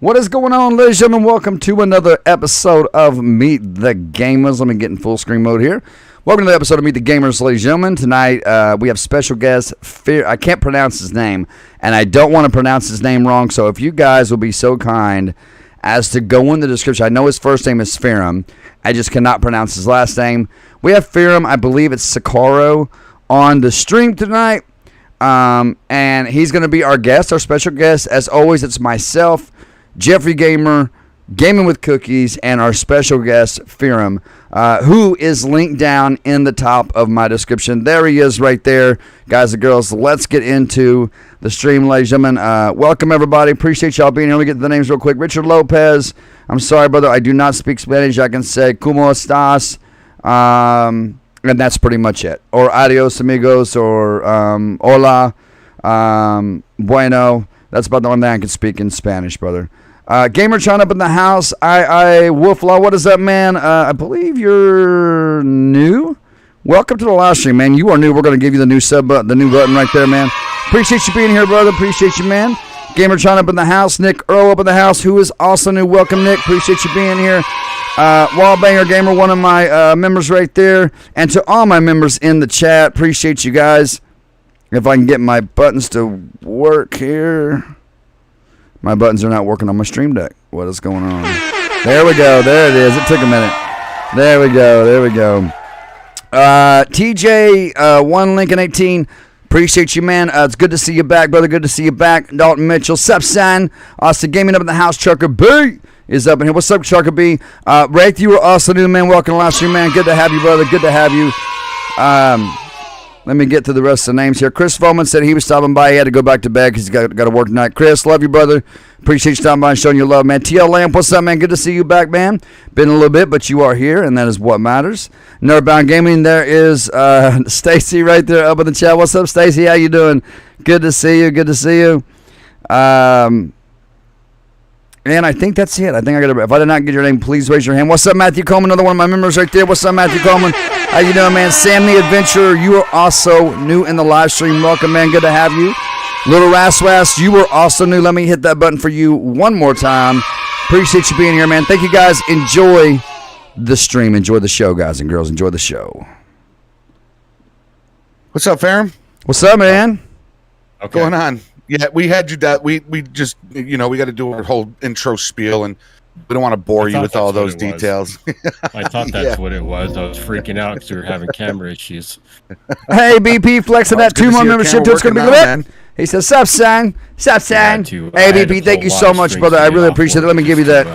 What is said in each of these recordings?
What is going on, ladies and gentlemen? Welcome to another episode of Meet the Gamers. Let me get in full screen mode here. Welcome to the episode of Meet the Gamers, ladies and gentlemen. Tonight, we have special guest, I can't pronounce his name, and I don't want to pronounce his name wrong, so if you guys will be so kind as to go in the description. I know his first name is Pherem. I just cannot pronounce his last name. We have Pherem, I believe it's Sicario, on the stream tonight, and he's going to be our guest, our special guest. As always, it's myself, Geoffrey Gamer, Gaming with Cookies, and our special guest, Pherem, who is linked down in the top of my description. There he is right there. Guys and girls, let's get into the stream, ladies and gentlemen. Welcome, everybody. Appreciate y'all being here. Let me get the names real quick. Richard Lopez. I'm sorry, brother. I do not speak Spanish. I can say, ¿Cómo estás? And that's pretty much it. Or adios, amigos, or hola, bueno. That's about the only thing I can speak in Spanish, brother. Gamer Chan up in the house. I Wolflaw, what is up, man? I believe you're new. Welcome to the live stream, man. You are new. We're going to give you the new sub button, the new button right there, man. Appreciate you being here, brother. Appreciate you, man. Gamer Chan up in the house. Nick Earl up in the house, who is also new. Welcome, Nick. Appreciate you being here. Wallbanger Gamer, one of my members right there. And to all my members in the chat, appreciate you guys. If I can get my buttons to work here. My buttons are not working on my stream deck. What is going on? There we go. There it is. It took a minute. There we go. There we go. TJ, 1 Lincoln 18. Appreciate you, man. It's good to see you back, brother. Good to see you back. Dalton Mitchell. Sup, son? Austin Gaming up in the house. Trucker B is up in here. What's up, Trucker B? Wraith, you were also new, man. Welcome to live stream, man. Good to have you, brother. Good to have you. Let me get to the rest of the names here. Chris Foreman said he was stopping by. He had to go back to bed because he's got to work tonight. Chris, love you, brother. Appreciate you stopping by and showing your love, man. TL Lamp, what's up, man? Good to see you back, man. Been a little bit, but you are here, and that is what matters. Nerdbound Gaming, there is Stacy right there up in the chat. What's up, Stacy? How you doing? Good to see you. Good to see you. And I think that's it. I think I got to. If I did not get your name, please raise your hand. What's up, Matthew Coleman? Another one of my members right there. What's up, Matthew Coleman? How you doing, man? Sam the Adventurer, you are also new in the live stream. Welcome, man. Good to have you. Little Raswas, you were also new. Let me hit that button for you one more time. Appreciate you being here, man. Thank you, guys. Enjoy the stream. Enjoy the show, guys and girls. Enjoy the show. What's up, Pherem? What's up, man? What's going on? Yeah, we had you that we just we got to do our whole intro spiel, and we don't want to bore you with all those details. I thought that's what it was. I was freaking out because we were having camera issues. Hey, BP flexing that 2 month membership to it's gonna be lit. He says, "Sup, sang, sup, sang." Hey, BP, thank you so much, brother. I really appreciate it. Let me give you that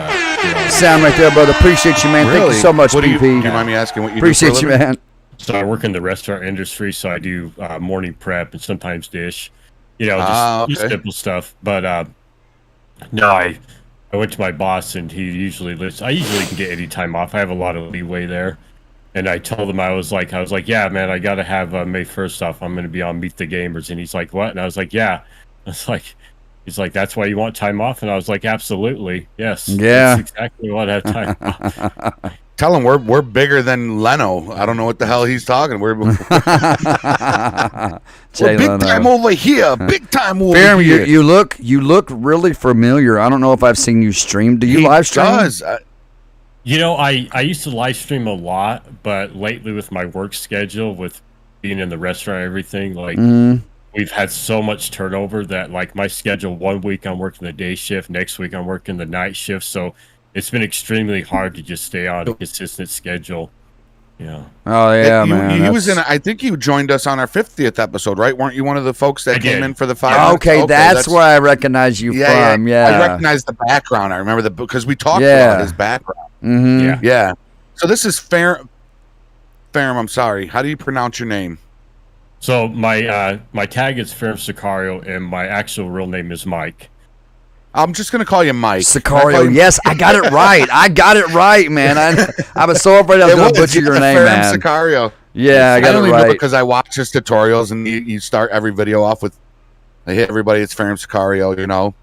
sound right there, brother. Appreciate you, man. Really? Thank you so much, BP. Do you mind me asking what you appreciate do for you, man. So I work in the restaurant industry, so I do morning prep and sometimes dish. Just simple stuff. But no, I went to my boss, and he usually lists. I usually can get any time off. I have a lot of leeway there. And I told him, I was like, yeah, man, I got to have May 1st off. I'm going to be on Meet the Gamers. And he's like, what? And I was like, yeah. He's like, that's why you want time off? And I was like, absolutely. Yes. Yeah. That's exactly what I have time off. Tell him we're bigger than Leno. I don't know what the hell he's talking. We're big time over here. Big time over Pherem, here. You look really familiar. I don't know if I've seen you stream. Do you live stream? Does. I used to live stream a lot, but lately with my work schedule, with being in the restaurant and everything, we've had so much turnover that my schedule, 1 week I'm working the day shift, next week I'm working the night shift. So it's been extremely hard to just stay on a consistent schedule. Yeah. Oh yeah, man. He was in. I think you joined us on our 50th episode, right? Weren't you one of the folks that came in for the 5? Okay, that's where I recognize you from. Yeah, I recognize the background. I remember because we talked about his background. Mm-hmm. Yeah. So this is Pherem. I'm sorry. How do you pronounce your name? So my tag is Pherem Sicario, and my actual real name is Mike. I'm just gonna call you Mike. Sicario. Yes, I got it right. I got it right, man. I was so afraid I was gonna butcher your name, man. Sicario. Yeah, I got it right. Because I watch his tutorials, and you start every video off with, "I hit everybody. It's Pherem Sicario."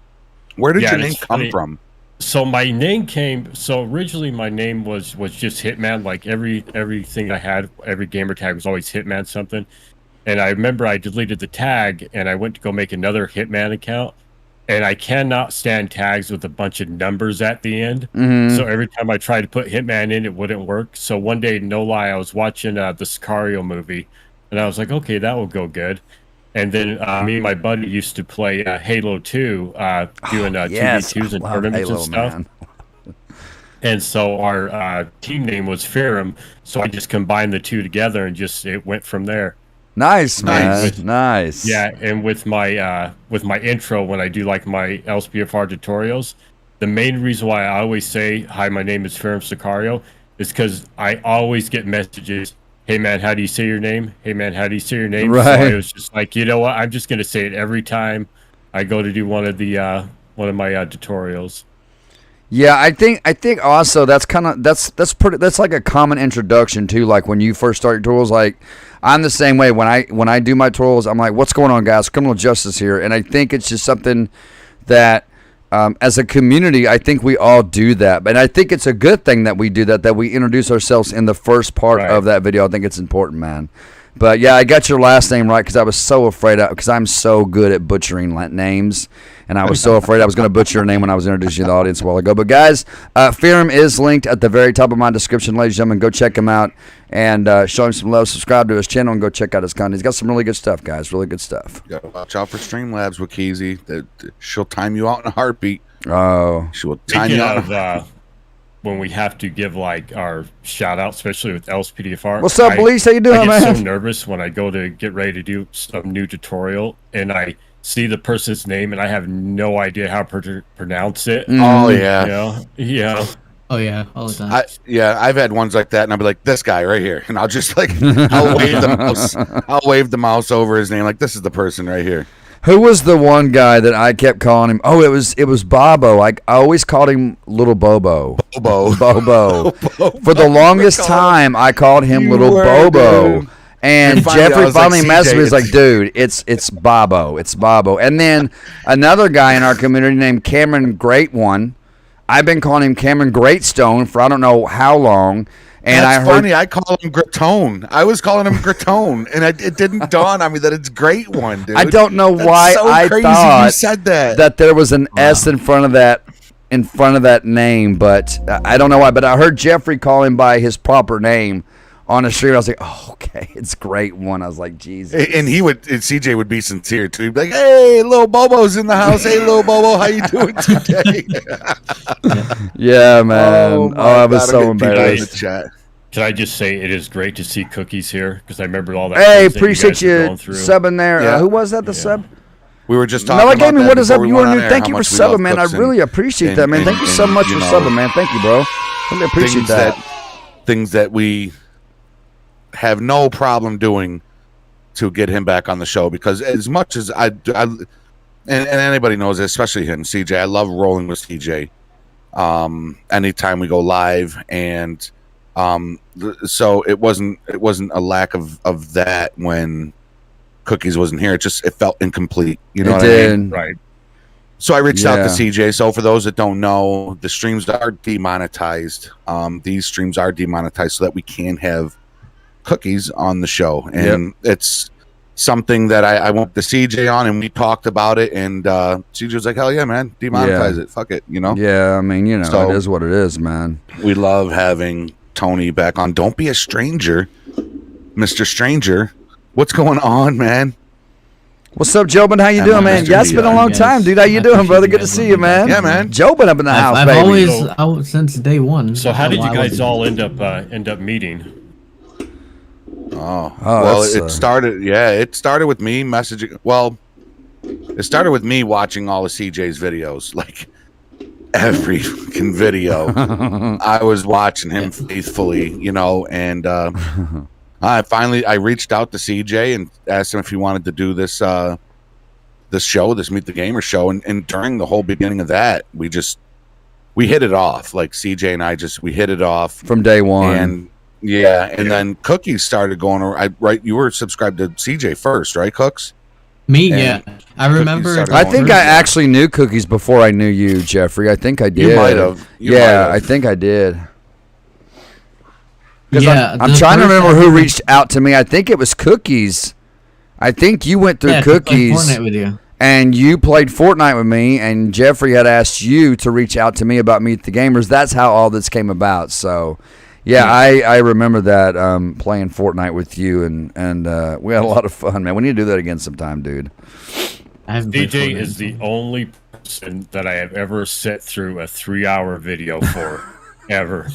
Where did your name come from? So my name came. So originally, my name was just Hitman. Like everything I had, every gamer tag was always Hitman something. And I remember I deleted the tag, and I went to go make another Hitman account. and I cannot stand tags with a bunch of numbers at the end. So every time I tried to put Hitman in, it wouldn't work. So one day, no lie, I was watching the Sicario movie, and I was like, okay, that will go good. And then me and my buddy used to play Halo 2, doing 2v2s and tournaments and stuff. Man. And so our team name was Pherem, so I just combined the two together and it went from there. Nice, man. Nice. Yeah, and with my intro, when I do like my LSPFR tutorials, the main reason why I always say, hi, my name is Pherem Sicario, is because I always get messages, hey, man, how do you say your name? Hey, man, how do you say your name? Right. So I was just like, you know what? I'm just going to say it every time I go to do one of my tutorials. Yeah, I think also that's like a common introduction too. Like when you first start your tutorials, like I'm the same way. When I do my tutorials, I'm like, what's going on, guys? Criminal justice here, and I think it's just something that as a community, I think we all do that. But I think it's a good thing that we do that we introduce ourselves in the first part of that video. I think it's important, man. But yeah, I got your last name right because I was so afraid because I'm so good at butchering names, and I was so afraid I was going to butcher your name when I was introducing the audience a while ago. But guys, Pherem is linked at the very top of my description, ladies and gentlemen. Go check him out and show him some love. Subscribe to his channel and go check out his content. He's got some really good stuff, guys. Really good stuff. You gotta watch out for Streamlabs with Keezy. She'll time you out in a heartbeat. Oh, she will time you out. When we have to give like our shout out, especially with LSPDFR. What's up, Elise? How you doing, man? I get so nervous when I go to get ready to do some new tutorial and I see the person's name and I have no idea how to pronounce it. Oh yeah. Yeah. Oh yeah, all the time. I've had ones like that, and I'll be like, "This guy right here," and I'll just like, I'll wave the mouse over his name, like, "This is the person right here." Who was the one guy that I kept calling him? Oh, it was Bobo. I always called him Little Bobo. Bobo. For the longest time, I called him Little Bobo. Dude. And Geoffrey finally messaged me. He's like, dude, it's Bobo. It's Bobo. And then another guy in our community named Cameron Great One. I've been calling him Cameron Greatstone for I don't know how long. And that's funny. I call him Gratone. I was calling him Gratone, and it didn't dawn on me that it's Great One, dude. I don't know why I thought you said that there was an S in front of that name, but I don't know why. But I heard Geoffrey call him by his proper name on the stream. I was like, oh, okay, it's Great One. I was like, Jesus. And CJ would be sincere too. He'd be like, hey, little Bobo's in the house. Hey, little Bobo, how you doing today? Yeah, man. I was so embarrassed. Can I just say it is great to see Cookies here because I remember all that. Hey, appreciate you subbing there. Yeah. Who was that? The sub? We were just talking. Mela Gaming, what is up? You are new. Thank you for subbing, man. I really appreciate that, man. Thank you so much for subbing, man. Thank you, bro. Really appreciate that. Things that we have no problem doing to get him back on the show, because as much as I and anybody knows it, especially him, CJ, I love rolling with CJ anytime we go live, and so it wasn't a lack of that when Cookies wasn't here. It felt incomplete, you know what I mean? Right. So I reached out to CJ. So for those that don't know, the streams are demonetized. These streams are demonetized so that we can have Cookies on the show, and it's something that I went to CJ on, and we talked about it, and CJ was like, hell yeah, man, demonetize it, fuck it, you know? Yeah, I mean, you know, so, it is what it is, man. We love having Tony back on. Don't be a stranger, Mr. Stranger. What's going on, man? What's up, Jobin? How you doing, man? Yeah, it's been a long time, dude. How you doing, brother? Good to see you, man. Yeah, man. Jobin up in the house, I've baby. always out since day one. So how did you guys all end up meeting? Well, it started. Yeah, it started with me messaging. Well, it started with me watching all of CJ's videos, like every fucking video. I was watching him faithfully, you know, and I reached out to CJ and asked him if he wanted to do this show, this Meet the Gamer show, and during the whole beginning of that, we hit it off. Like CJ and we hit it off from day one. And then Cookies started going around. Right, you were subscribed to CJ first, right, Cooks? Me, yeah. I remember. I think I actually knew Cookies before I knew you, Geoffrey. I think I did. You might have. I think I did. I'm trying to remember who reached out to me. I think it was Cookies. I think you went through Cookies. With you. and you played Fortnite with me, and Geoffrey had asked you to reach out to me about Meet the Gamers. That's how all this came about. So, yeah, I remember that playing Fortnite with you, and we had a lot of fun, man. We need to do that again sometime, dude. DJ is the only person that I have ever sat through a 3-hour video for, ever.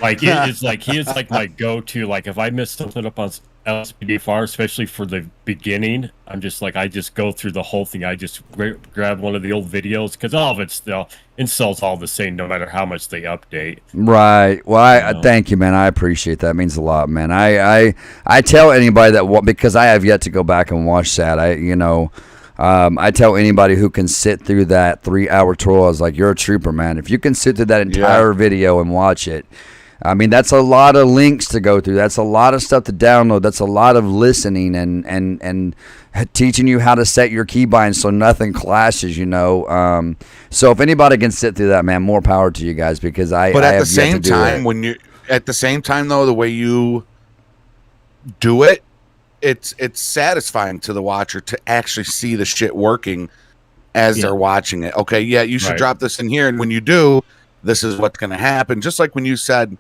Like it's like he is like my go-to. Like if I miss something up on LSPDFR, especially for the beginning, I'm just like I just go through the whole thing. I just grab one of the old videos because all of it's still insults all the same, no matter how much they update. Right. Well, I thank you, man. I appreciate that. It means a lot, man. I tell anybody that because I have yet to go back and watch that. I tell anybody who can sit through that 3-hour tour, I was like, you're a trooper, man. If you can sit through that entire video and watch it, I mean, that's a lot of links to go through. That's a lot of stuff to download. That's a lot of listening and teaching you how to set your keybinds so nothing clashes, So if anybody can sit through that, man, more power to you guys because I But I at have the same yet to do time, it. at the same time, though, the way you do it, it's satisfying to the watcher to actually see the shit working as they're watching it. Okay, yeah, you should drop this in here, and when you do, this is what's going to happen. Just like when you said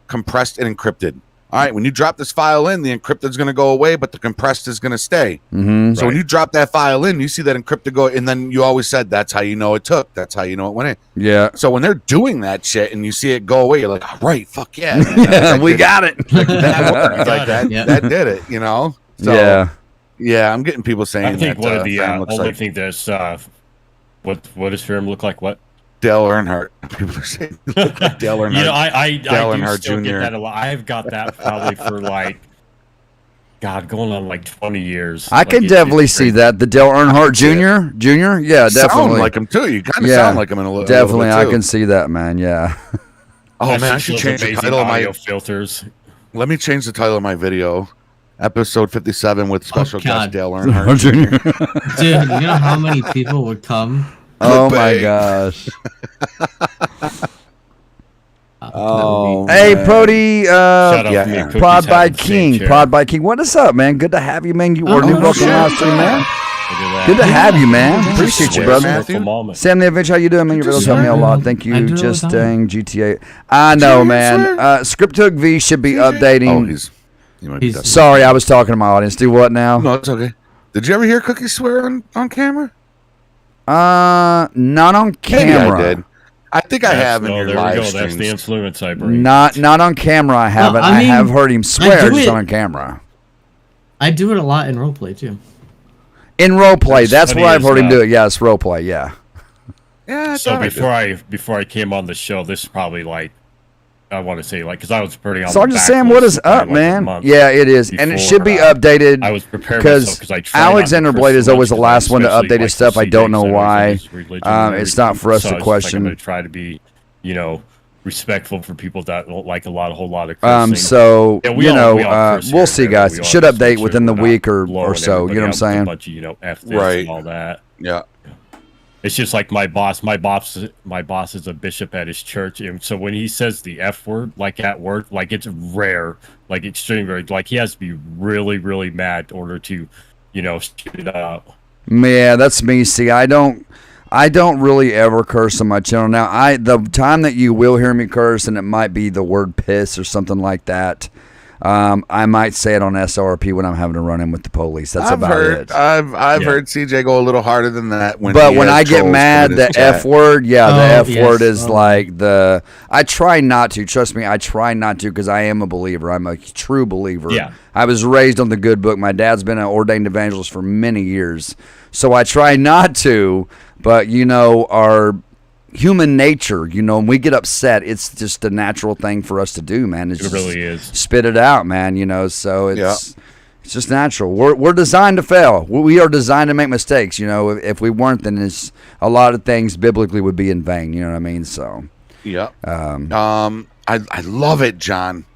compressed and encrypted. All right, when you drop this file in, the encrypted is going to go away, but the compressed is going to stay. Mm-hmm. So when you drop that file in, you see that encrypted go, and then you always said that's how you know it took. That's how you know it went in. Yeah. So when they're doing that shit and you see it go away, you're like, all right, fuck yeah. Yeah, we got it. Like that did it, So, yeah, I'm getting people saying I think that, one of the only like thing that's what does Pherem look like? What? Dale Earnhardt. People are saying look like Dale Earnhardt. I Dale do Earnhardt still Jr. get that a lot. I've got that probably for like, God, going on like 20 years. I can definitely see that. The Dale Earnhardt Jr. Yeah, definitely. Sound like him too. You kind of sound like him in a little. Definitely, a little bit I too. can see that, man. Yeah. Oh man, I should change the title of my filters. Let me change the title of my video. Episode 57 with special guest Dale Earnhardt Earnhardt. Dude, you know how many people would come? Oh my gosh. Oh, hey, Prody, Shout out to me, Cookies Prod by having the same King, chair. Prod by King. What is up, man? Good to have you, man. You are new welcome shit. live stream, man. Look at that. Good to have you, man. Yeah. Appreciate you, Swear, brother. Matthew. Moment. Sam the Adventure, how you doing, man? Your videos help me a lot. Thank I you. do it Just all the time. dang GTA. I know, man. Script Hook V should be updating. He might be He's- dead. Sorry, I was talking to my audience. Do what now? No, it's okay. Did you ever hear Cookie swear on camera? Not on Maybe camera. I did. I think I have in your there we live go. streams. That's the influence I bring. Not on camera. I haven't. I I mean, have heard him swear do just it. on camera. I do it a lot in roleplay too. In roleplay, What's that's funny where I've is, heard him do it. Yes, roleplay. Yeah. Yeah. I So thought I did. before I came on the show, this is probably like I want to say like because I was pretty on. Sergeant the back Sam, what list is for, up, like, a man? month Yeah, it is, and it should be before, updated. I was prepared because because I tried not to Alexander curse Blade is so always much the last one to especially, update his like, stuff. the I don't know CJs, why. everything, his religion and It's not for us so to I was just like, I'm question. going to try to be, respectful for people that don't like a whole lot of cursing. So Yeah, we all curse here we'll and see, there, guys. but we It all should just make update sure within the we're week not or blowing so. You know what I'm everybody out with a saying? bunch of, F this Right. and all that. Yeah. It's just like my boss is a bishop at his church, and so when he says the F word, like at work, like it's rare, like extremely rare. Like he has to be really, really mad in order to, shoot it out. Yeah, that's me. See, I don't really ever curse on my channel. Now, the time that you will hear me curse, and it might be the word piss or something like that. I might say it on SRP when I'm having to run in with the police. That's about it. I've heard CJ go a little harder than that. When I get mad, the F word, the F word is Oh. like the. I try not to. Trust me, I try not to because I am a believer. I'm a true believer. Yeah. I was raised on the good book. My dad's been an ordained evangelist for many years, so I try not to. But our human nature, when we get upset, it's just a natural thing for us to do, man. It really is. Spit it out, man. So it's just natural. We're designed to fail. We are designed to make mistakes. If we weren't, then it's a lot of things biblically would be in vain. You know what I mean? So yeah. I love it, John.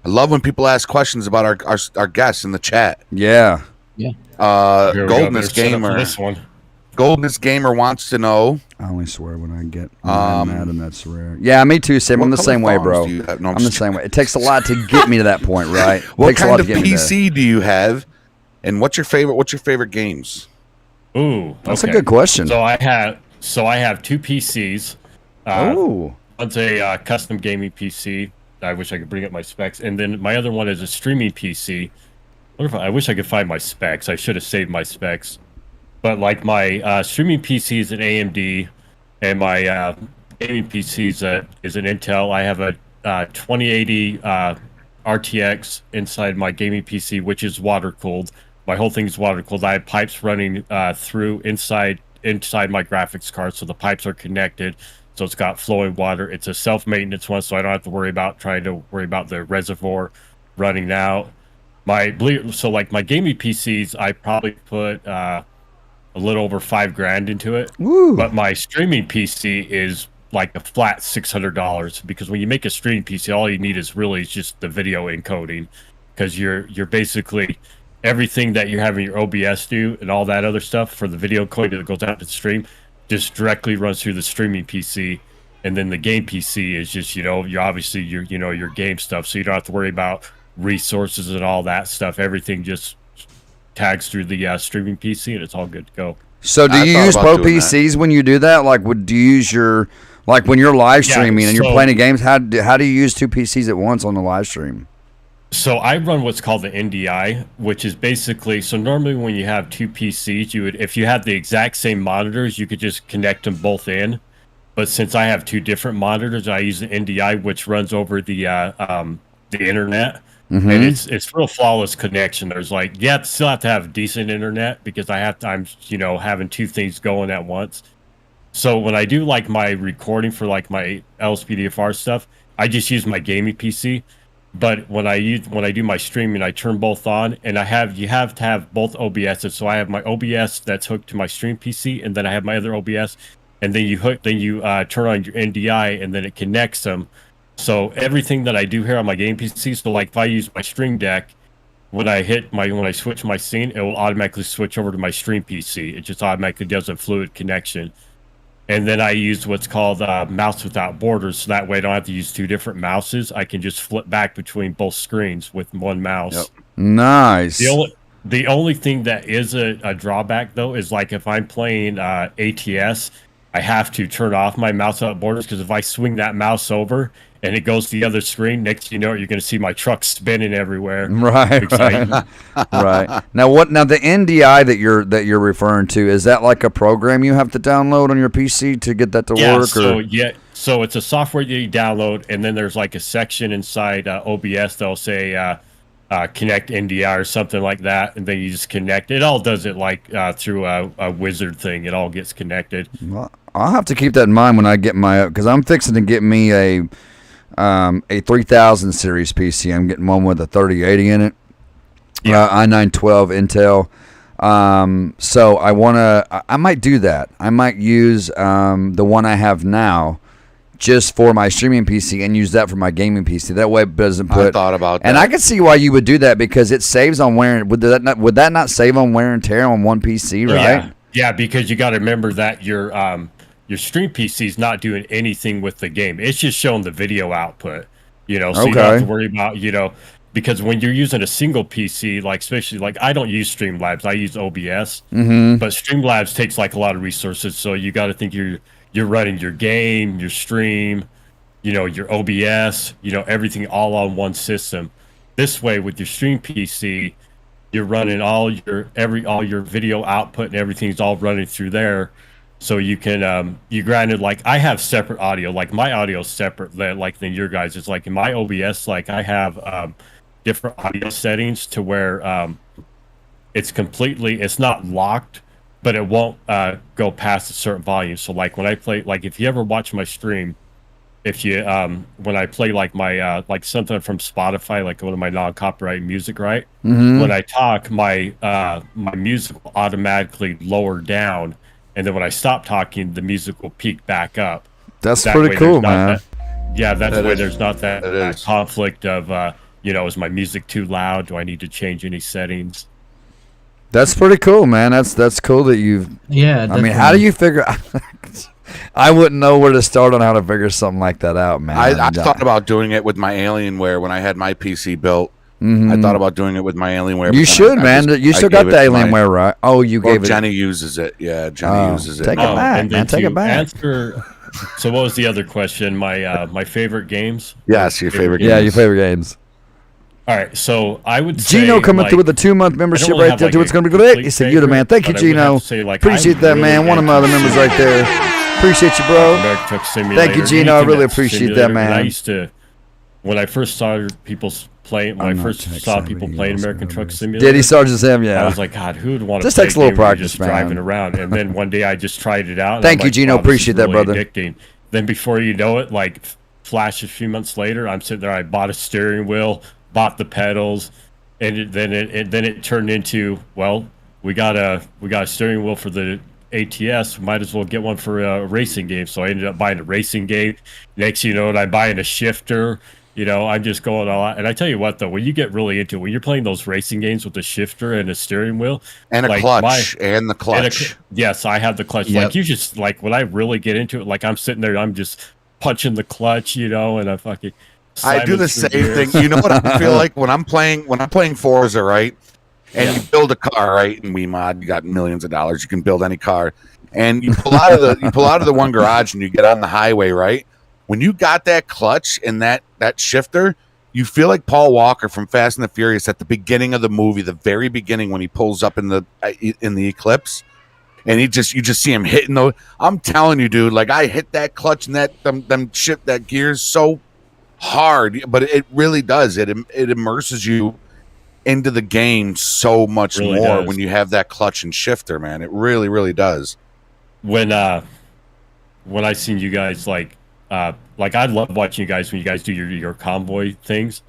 I love when people ask questions about our guests in the chat. yeah. Here we go. Goldenest Better set up for Gamer. this one. Goldenest Gamer wants to know. I only swear when I get mad, and that's rare. Yeah, me too, Sam. I'm the What same way, color bro. phones do you have? No, I'm the just same way. It takes a lot to get me to that point, right? What takes a lot kind to of get me there. PC do you have? And what's your favorite games? Ooh, that's okay. a good question. So I have two PCs. One's a custom gaming PC. I wish I could bring up my specs, and then my other one is a streaming PC. I wish I could find my specs. I should have saved my specs. But like my streaming PC is an AMD, and my gaming PC is an Intel. I have a 2080 RTX inside my gaming PC, which is water cooled. My whole thing is water cooled. I have pipes running through inside my graphics card, so the pipes are connected. So it's got flowing water. It's a self-maintenance one, so I don't have to worry about the reservoir running out. My gaming PCs, I probably put a little over $5,000 into it. Woo. But my streaming PC is like a flat $600 because when you make a streaming PC, all you need is just the video encoding, because you're basically everything that you're having your OBS do and all that other stuff for the video encoding that goes out to the stream just directly runs through the streaming PC, and then the game PC is just your game stuff, so you don't have to worry about resources and all that stuff. Everything just tags through the streaming PC, and it's all good to go. So do you use Pro PCs when you do that? Like, do you use when you're live streaming and you're playing games? How do you use two PCs at once on the live stream? So I run what's called the NDI, which is basically, so normally when you have two PCs, if you had the exact same monitors, you could just connect them both in. But since I have two different monitors, I use the NDI, which runs over the internet. Mm-hmm. And it's real flawless connection. There's still have to have decent internet because I'm having two things going at once. So when I do my recording for my LSPDFR stuff, I just use my gaming PC. But when I do my streaming, I turn both on, and you have to have both OBSs. So I have my OBS that's hooked to my stream PC, and then I have my other OBS, and then you turn on your NDI, and then it connects them. So everything that I do here on my game PC, so if I use my Stream Deck, when I switch my scene, it will automatically switch over to my stream PC. It just automatically does a fluid connection. And then I use what's called mouse without borders, so that way I don't have to use two different mouses. I can just flip back between both screens with one mouse. Yep. Nice. The only thing that is a drawback, though, is if I'm playing ATS, I have to turn off my mouse without borders, because if I swing that mouse over and it goes to the other screen, next thing you know, you're going to see my truck spinning everywhere. Right. Right. Now the NDI that you're referring to, is that like a program you have to download on your PC to get that to work? So it's a software that you download, and then there's a section inside OBS that'll say connect NDI or something like that, and then you just connect. It all does it through a wizard thing. It all gets connected. Well, I'll have to keep that in mind when I get because I'm fixing to get me a 3000 series PC. I'm getting one with a 3080 in it. Yeah. i9-12 Intel. So I might do that. I might use the one I have now just for my streaming PC and use that for my gaming PC. That way it doesn't put... I thought about that. And I can see why you would do that, because it saves on wear... Would that not save on wear and tear on one PC, right? Yeah, because you got to remember that your stream PC is not doing anything with the game. It's just showing the video output, so you don't have to worry about, because when you're using a single PC, especially I don't use Streamlabs, I use OBS, mm-hmm. but Streamlabs takes a lot of resources, so you got to think you're running your game, your stream, your OBS, everything all on one system. This way, with your stream PC, you're running all your video output and everything's all running through there. So you can, granted, I have separate audio, my audio is separate than your guys. It's in my OBS, I have different audio settings to where it's not locked, but it won't go past a certain volume. So when I play, if you ever watch my stream, when I play my something from Spotify, one of my non-copyright music, right? Mm-hmm. When I talk, my music will automatically lower down. And then when I stop talking, the music will peak back up. That's pretty cool, man. There's not that conflict of, is my music too loud? Do I need to change any settings? That's pretty cool, man. That's cool that you've... Yeah, definitely. I mean, how do you figure... I wouldn't know where to start on how to figure something like that out, man. I thought about doing it with my Alienware when I had my PC built. Mm-hmm. I thought about doing it with my Alienware. You should, man. You still got the Alienware, right? Oh, you gave it. Jenny uses it. Yeah, Jenny uses it. Take it back, man. Take it back. So what was the other question? My favorite games? Yes, your favorite games. Yeah, your favorite games. All right, so I would say Gino coming through with a 2-month membership right there. It's going to be great. He said, "You're the man." Thank you, Gino. Appreciate that, man. One of my other members right there. Appreciate you, bro. American Truck Simulator. Thank you, Gino. I really appreciate that, man. I used to, when I first saw people playing American Truck Simulator. Did he Sergeant Sam? Yeah. I was like, God, who would want to just play takes a little practice, just man. Driving around, and then one day I just tried it out. Thank you, Gino. Appreciate that, brother. Addicting. Then before you know it, like flash a few months later, I'm sitting there. I bought a steering wheel, bought the pedals, and then it turned into, well, we got a steering wheel for the ATS. Might as well get one for a racing game. So I ended up buying a racing game. Next, you know, I'm buying a shifter. You know, I'm just going all out. And I tell you what, though, when you get really into it, when you're playing those racing games with a shifter and a steering wheel and a clutch and the clutch. Yes, I have the clutch. Yep. Like you just like when I really get into it, like I'm sitting there, I'm just punching the clutch, you know, and I do the same thing. You know what I feel like when I'm playing Forza, right? And you build a car, right? And you got millions of dollars. You can build any car, and you pull out of the one garage, and you get on the highway, right? When you got that clutch and that shifter, you feel like Paul Walker from Fast and the Furious at the beginning of the movie, the very beginning when he pulls up in the Eclipse, and you just see him hitting those. I'm telling you, dude, like I hit that clutch and that gears so hard, but it really does. It immerses you into the game so much really more does. when you have that clutch and shifter, man. It really, really does. When I seen you guys like I love watching you guys when you guys do your convoy things,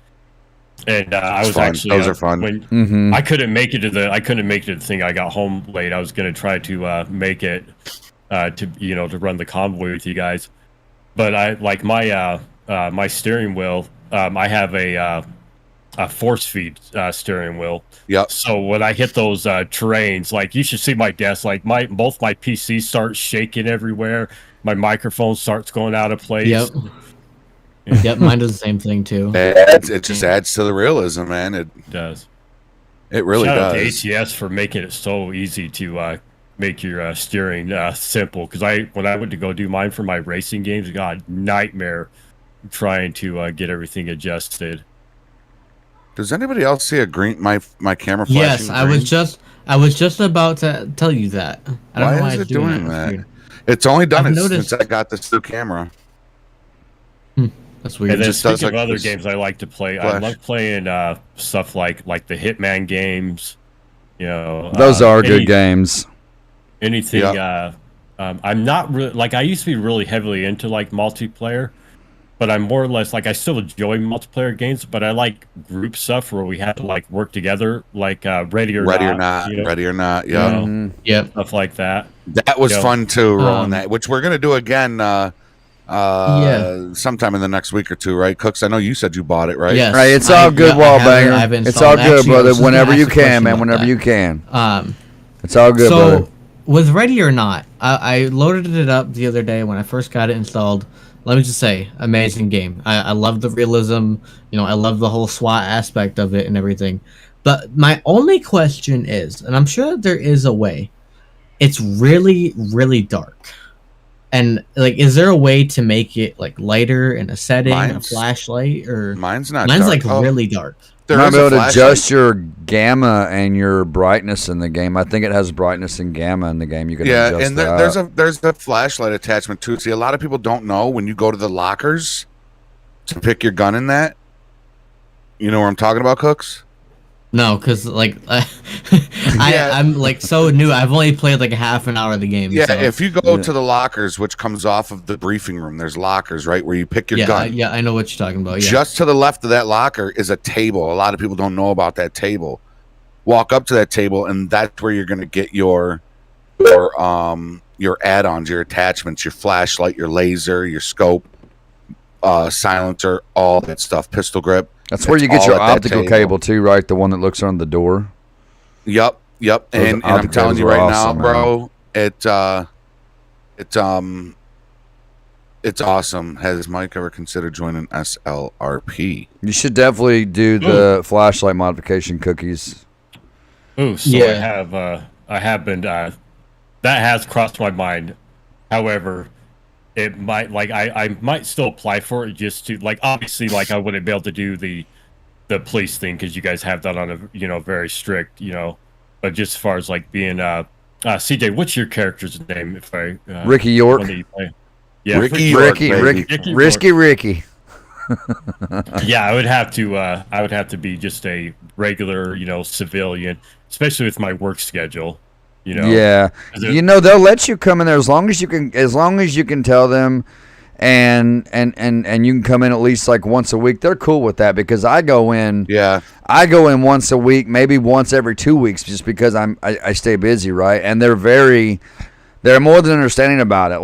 and I was fun. actually Those are fun. When I couldn't make it to the thing. I got home late. I was gonna try to make it to run the convoy with you guys, but I like my steering wheel. I have a force feed steering wheel. Yep. So when I hit those terrains, like you should see my desk, like both my PCs start shaking everywhere. My microphone starts going out of place. Yep. Yep, mine does the same thing too. It just adds to the realism, man. It does. It really Shout out does. to ATS for making it so easy to make your steering simple. Because when I went to go do mine for my racing games, God, nightmare trying to get everything adjusted. Does anybody else see my camera flashing? Yes, green? I was just about to tell you that. I don't know why is it's it doing That's that? weird. It's only done I've it noticed- since I got this new camera. That's weird. And then just does speaking like of other this games I like to play, I flash. love playing stuff like the Hitman games. You know, Those are good games. Anything. Yeah. I'm not really like I used to be really heavily into like multiplayer, but I'm more or less like I still enjoy multiplayer games, but I like group stuff where we have to like work together, like Ready or Not. You know, Ready or Not. Yeah, you know, Yep. stuff like that. that was fun too. Rolling Um, that, which we're gonna do again. Sometime in the next week or two, right, Cooks? I know you said you bought it, right? Yes. Right, it's all good, I have it. Wallbanger. I've It's installed all it. good, Actually, I brother. was just Whenever gonna you ask a question can, man. about Whenever that. you can. It's all good, So brother. with Ready or Not, I loaded it up the other day when I first got it installed. Let me just say, amazing game. I love the realism. You know, I love the whole SWAT aspect of it and everything. But my only question is, and I'm sure there is a way, it's really, really dark. And like, is there a way to make it like lighter in a setting, a flashlight, or Mine's not. mine's dark. like really dark. There You might is be a able to flashlight. adjust your gamma and your brightness in the game. I think it has brightness and gamma in the game. You can adjust and that. there's a flashlight attachment too. See, a lot of people don't know when you go to the lockers to pick your gun in that. You know what I'm talking about, Cooks? No, because like Yeah. I'm like so new. I've only played like a half an hour of the game. Yeah, so. if you go to the lockers, which comes off of the briefing room, there's lockers, right, where you pick your gun. I know what you're talking about. Yeah. Just to the left of that locker is a table. A lot of people don't know about that table. Walk up to that table, and that's where you're going to get your add-ons, your attachments, your flashlight, your laser, your scope, silencer, all that stuff, pistol grip. That's where It's you get all your at that optical table. cable too, right? The one that looks on the door. Yep. Those And I'm optic telling cables you are right awesome, now, bro, it's It's awesome. Has Mike ever considered joining SLRP? You should definitely do the flashlight modification cookies. Oh, so yeah. I have been. That has crossed my mind. However, it might I might still apply for it just to obviously I wouldn't be able to do the police thing because you guys have that on a very strict but just as far as being CJ, what's your character's name? If I Ricky York. Yeah, Ricky York, Ricky. Yeah, I would have to be just a regular civilian, especially with my work schedule. Yeah, they'll let you come in there as long as you can tell them, and you can come in at least once a week. They're cool with that because I go in once a week, maybe once every 2 weeks, just because I stay busy, right? And they're more than understanding about it.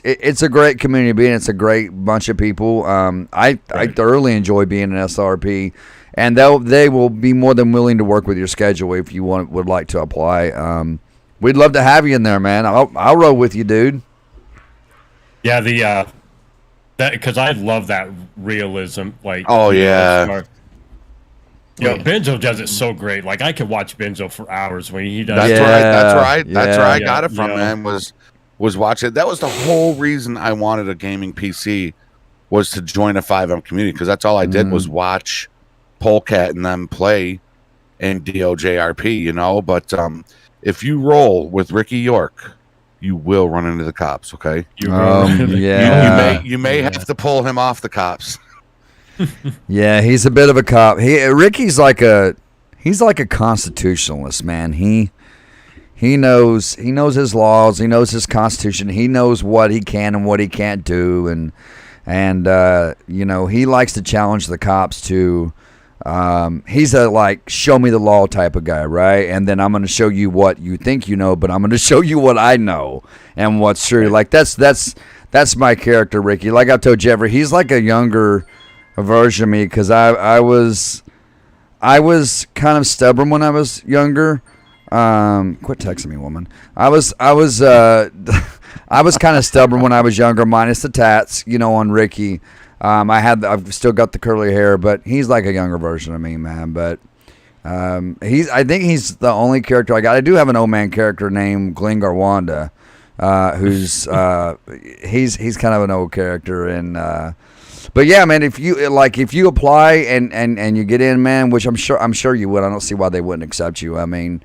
It's a great community being. It's a great bunch of people. I thoroughly enjoy being an SRP, and they will be more than willing to work with your schedule if you would like to apply. We'd love to have you in there, man. I'll roll with you, dude. Yeah, that because I love that realism. Oh yeah. Benzo does it so great. I could watch Benzo for hours when he does. That's where I got it from, man. Was watching. That was the whole reason I wanted a gaming PC, was to join a 5M community, because that's all I did was watch Polecat and them play in DOJRP. But if you roll with Ricky York, you will run into the cops. Okay. You may have to pull him off the cops. Yeah, he's a bit of a cop. Ricky's like a constitutionalist, man. He knows his laws. He knows his constitution. He knows what he can and what he can't do, and he likes to challenge the cops to. He's a show me the law type of guy, right? And then I'm going to show you what you think you know, but I'm going to show you what I know and what's true. That's my character, Ricky. Like I told Geoffrey, he's like a younger version of me, because I was kind of stubborn when I was younger. Quit texting me, woman. I was kind of stubborn when I was younger, minus the tats, on Ricky. I've still got the curly hair, but he's like a younger version of me, man. But I think he's the only character I got. I do have an old man character named Glenn Garwanda, who's he's kind of an old character, and but yeah, man, if you apply and you get in, man, which I'm sure you would. I don't see why they wouldn't accept you. I mean,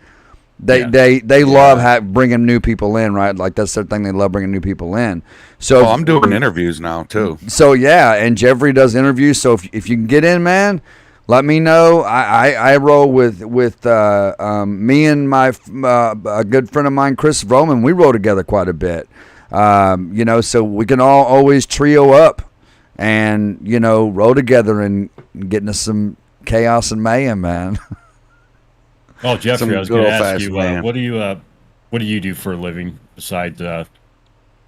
they love bringing new people in, right? That's their thing. They love bringing new people in. So I'm doing interviews now too. So yeah, and Geoffrey does interviews. So if you can get in, man, let me know. I roll with me and my a good friend of mine, Chris Roman. We roll together quite a bit. So we can all always trio up and roll together and get into some chaos and mayhem, man. Oh, Geoffrey, I was going to ask you, what do you do for a living besides? If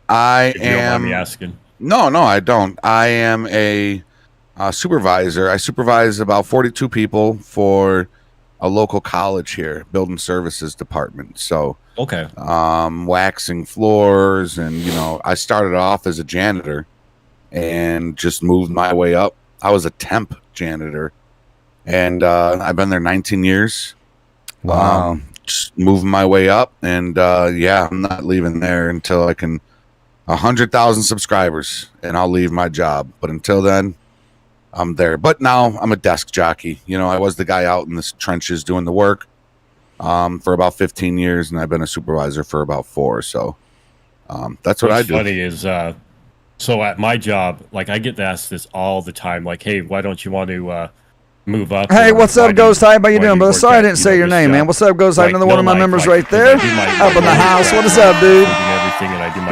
you don't mind me asking. No, I don't. I am a supervisor. I supervise about 42 people for a local college here, building services department. So okay, waxing floors, and I started off as a janitor and just moved my way up. I was a temp janitor, and I've been there 19 years. Wow. Just moving my way up, and I'm not leaving there until I can 100,000 subscribers, and I'll leave my job. But until then, I'm there. But now I'm a desk jockey. I was the guy out in the trenches doing the work for about 15 years, and I've been a supervisor for about 4. So that's what I do. What's funny is, so at my job, I get asked this all the time, hey, why don't you want to move up? Hey, what's up, Ghost Hype? How you doing, brother? Sorry I didn't say your name, man. What's up, Ghost Hype? Another one of my members right there, up in the house. What is up, dude?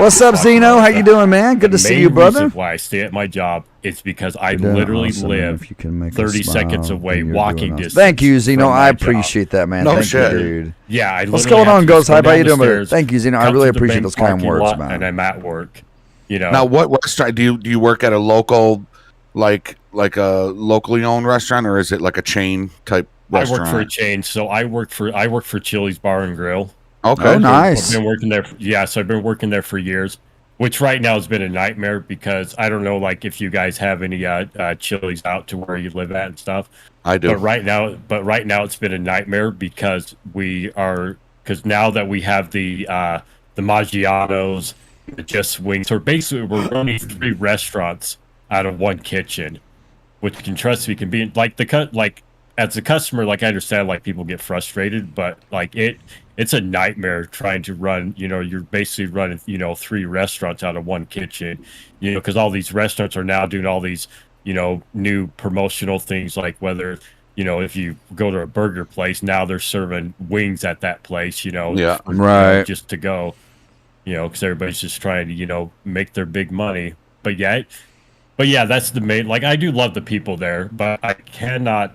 What's up, Zeno? How you doing, man? Good to see you, brother. The reason why I stay at my job is because I literally live 30 seconds away, walking distance. Thank you, Zeno. I appreciate that, man. No Thank you, shit. dude. Yeah, what's going on, Ghost Hype? How you doing, brother? Thank you, Zeno. I really appreciate those kind words, man. And I'm at work. Now, what restaurant do you work at? A local, like a locally owned restaurant, or is it like a chain type restaurant? I work for a chain, so I work for Chili's Bar and Grill. Okay, nice. I've been working there. So I've been working there for years. which right now has been a nightmare because I don't know, like if you guys have any Chili's out to where you live at and stuff. I do. But right now it's been a nightmare because now that we have the Maggiano's, the Just Wings, or basically we're running 3 restaurants out of 1 kitchen, which can trust me can be like as a customer, like I understand like people get frustrated, but like it's a nightmare trying to run, you're basically running, 3 restaurants out of 1 kitchen, because all these restaurants are now doing all these, new promotional things, like whether, if you go to a burger place, now they're serving wings at that place, Yeah, right. just to go, because everybody's just trying to, make their big money. But yeah, that's the main, like, I do love the people there, but I cannot,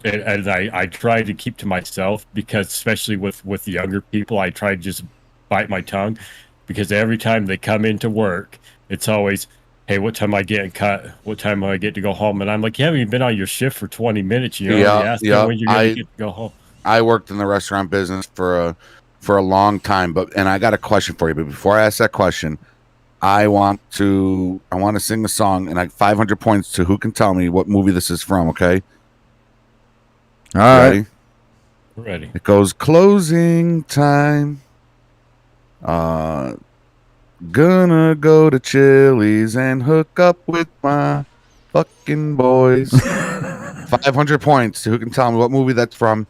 and I try to keep to myself because especially with younger people, I try to just bite my tongue because every time they come into work, it's always, hey, what time am I getting cut? What time am I get to go home? And I'm like, you haven't even been on your shift for 20 minutes. You know, when you're going to get to go home. I worked in the restaurant business for a long time, and I got a question for you. But before I ask that question, I want to sing a song, and 500 points to who can tell me what movie this is from. Okay. All right. Ready. It goes closing time. Gonna go to Chili's and hook up with my fucking boys. 500 points to who can tell me what movie that's from.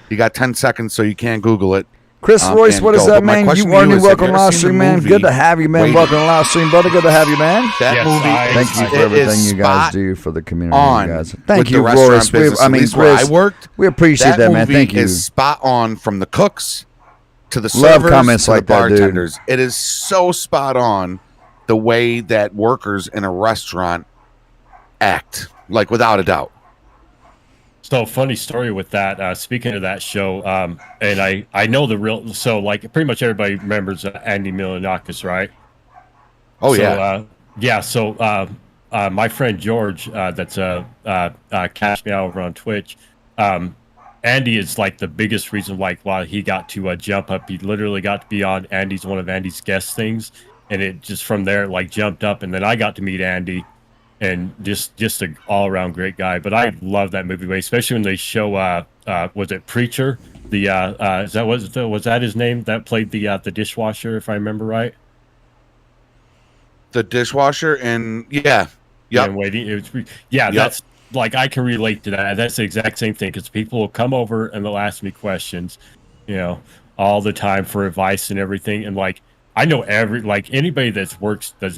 You got 10 seconds, so you can't Google it. Chris Royce, what is that, man? You are new. Welcome to live stream, man. movie? Good to have you, man. Welcome to live stream, brother. Good to have you, man. That movie. Thank you for everything you guys do for the community, you guys. Thank you, Royce. Chris, I worked. We appreciate that, man. Thank you. Is spot on from the cooks to the servers comments to like the bartenders. That, it is so spot on the way that workers in a restaurant act, like without a doubt. So funny story with that. Speaking of that show, and I know the real. So like pretty much everybody remembers Andy Milonakis, right? Oh so, yeah. So my friend George, that's Cash Me Out over on Twitch. Andy is like the biggest reason like why he got to jump up. He literally got to be on one of Andy's guest things, and it just from there like jumped up. And then I got to meet Andy. And just an all-around great guy. But I love that movie, especially when they show was it Preacher? The was that his name that played the dishwasher, if I remember right? The dishwasher, and yeah, And waiting, that's like I can relate to that. That's the exact same thing because people will come over and they'll ask me questions, all the time for advice and everything, and like. I know anybody that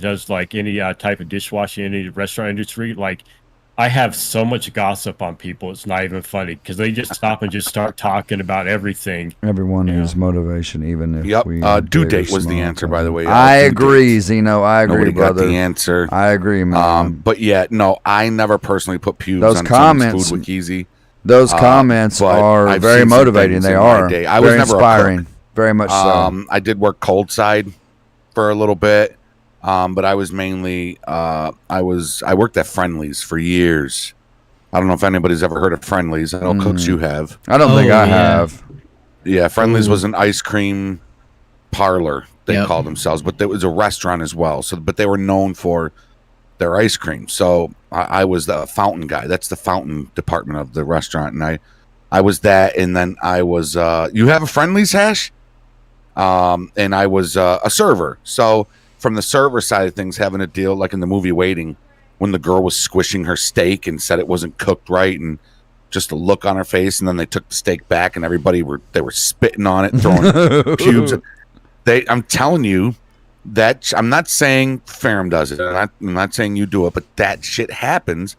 does like any type of dishwashing in the restaurant industry, like I have so much gossip on people. It's not even funny because they just stop and just start talking about everything. Everyone is motivation, even if we due date was the answer, by the way. I agree, Zeno. I agree, Nobody brother. got the answer. I agree, man. But yeah, no, I never personally put pubes those on comments. Food Wikiezy. Those comments are very motivating. They are. I was very never inspiring. Very much so. I did work cold side for a little bit, but I was mainly I worked at Friendly's for years. I don't know if anybody's ever heard of Friendly's. I know Cooks you have. I don't think I have. Yeah, Friendly's was an ice cream parlor. They called themselves, but it was a restaurant as well. So, but they were known for their ice cream. So I was the fountain guy. That's the fountain department of the restaurant, and I was that, and then I was. You have a Friendly's, Hash? And I was a server. So from the server side of things, having a deal like in the movie Waiting, when the girl was squishing her steak and said it wasn't cooked right, and just a look on her face, and then they took the steak back, and they were spitting on it, throwing pubes. I'm telling you that I'm not saying Pherem does it. I'm not saying you do it, but that shit happens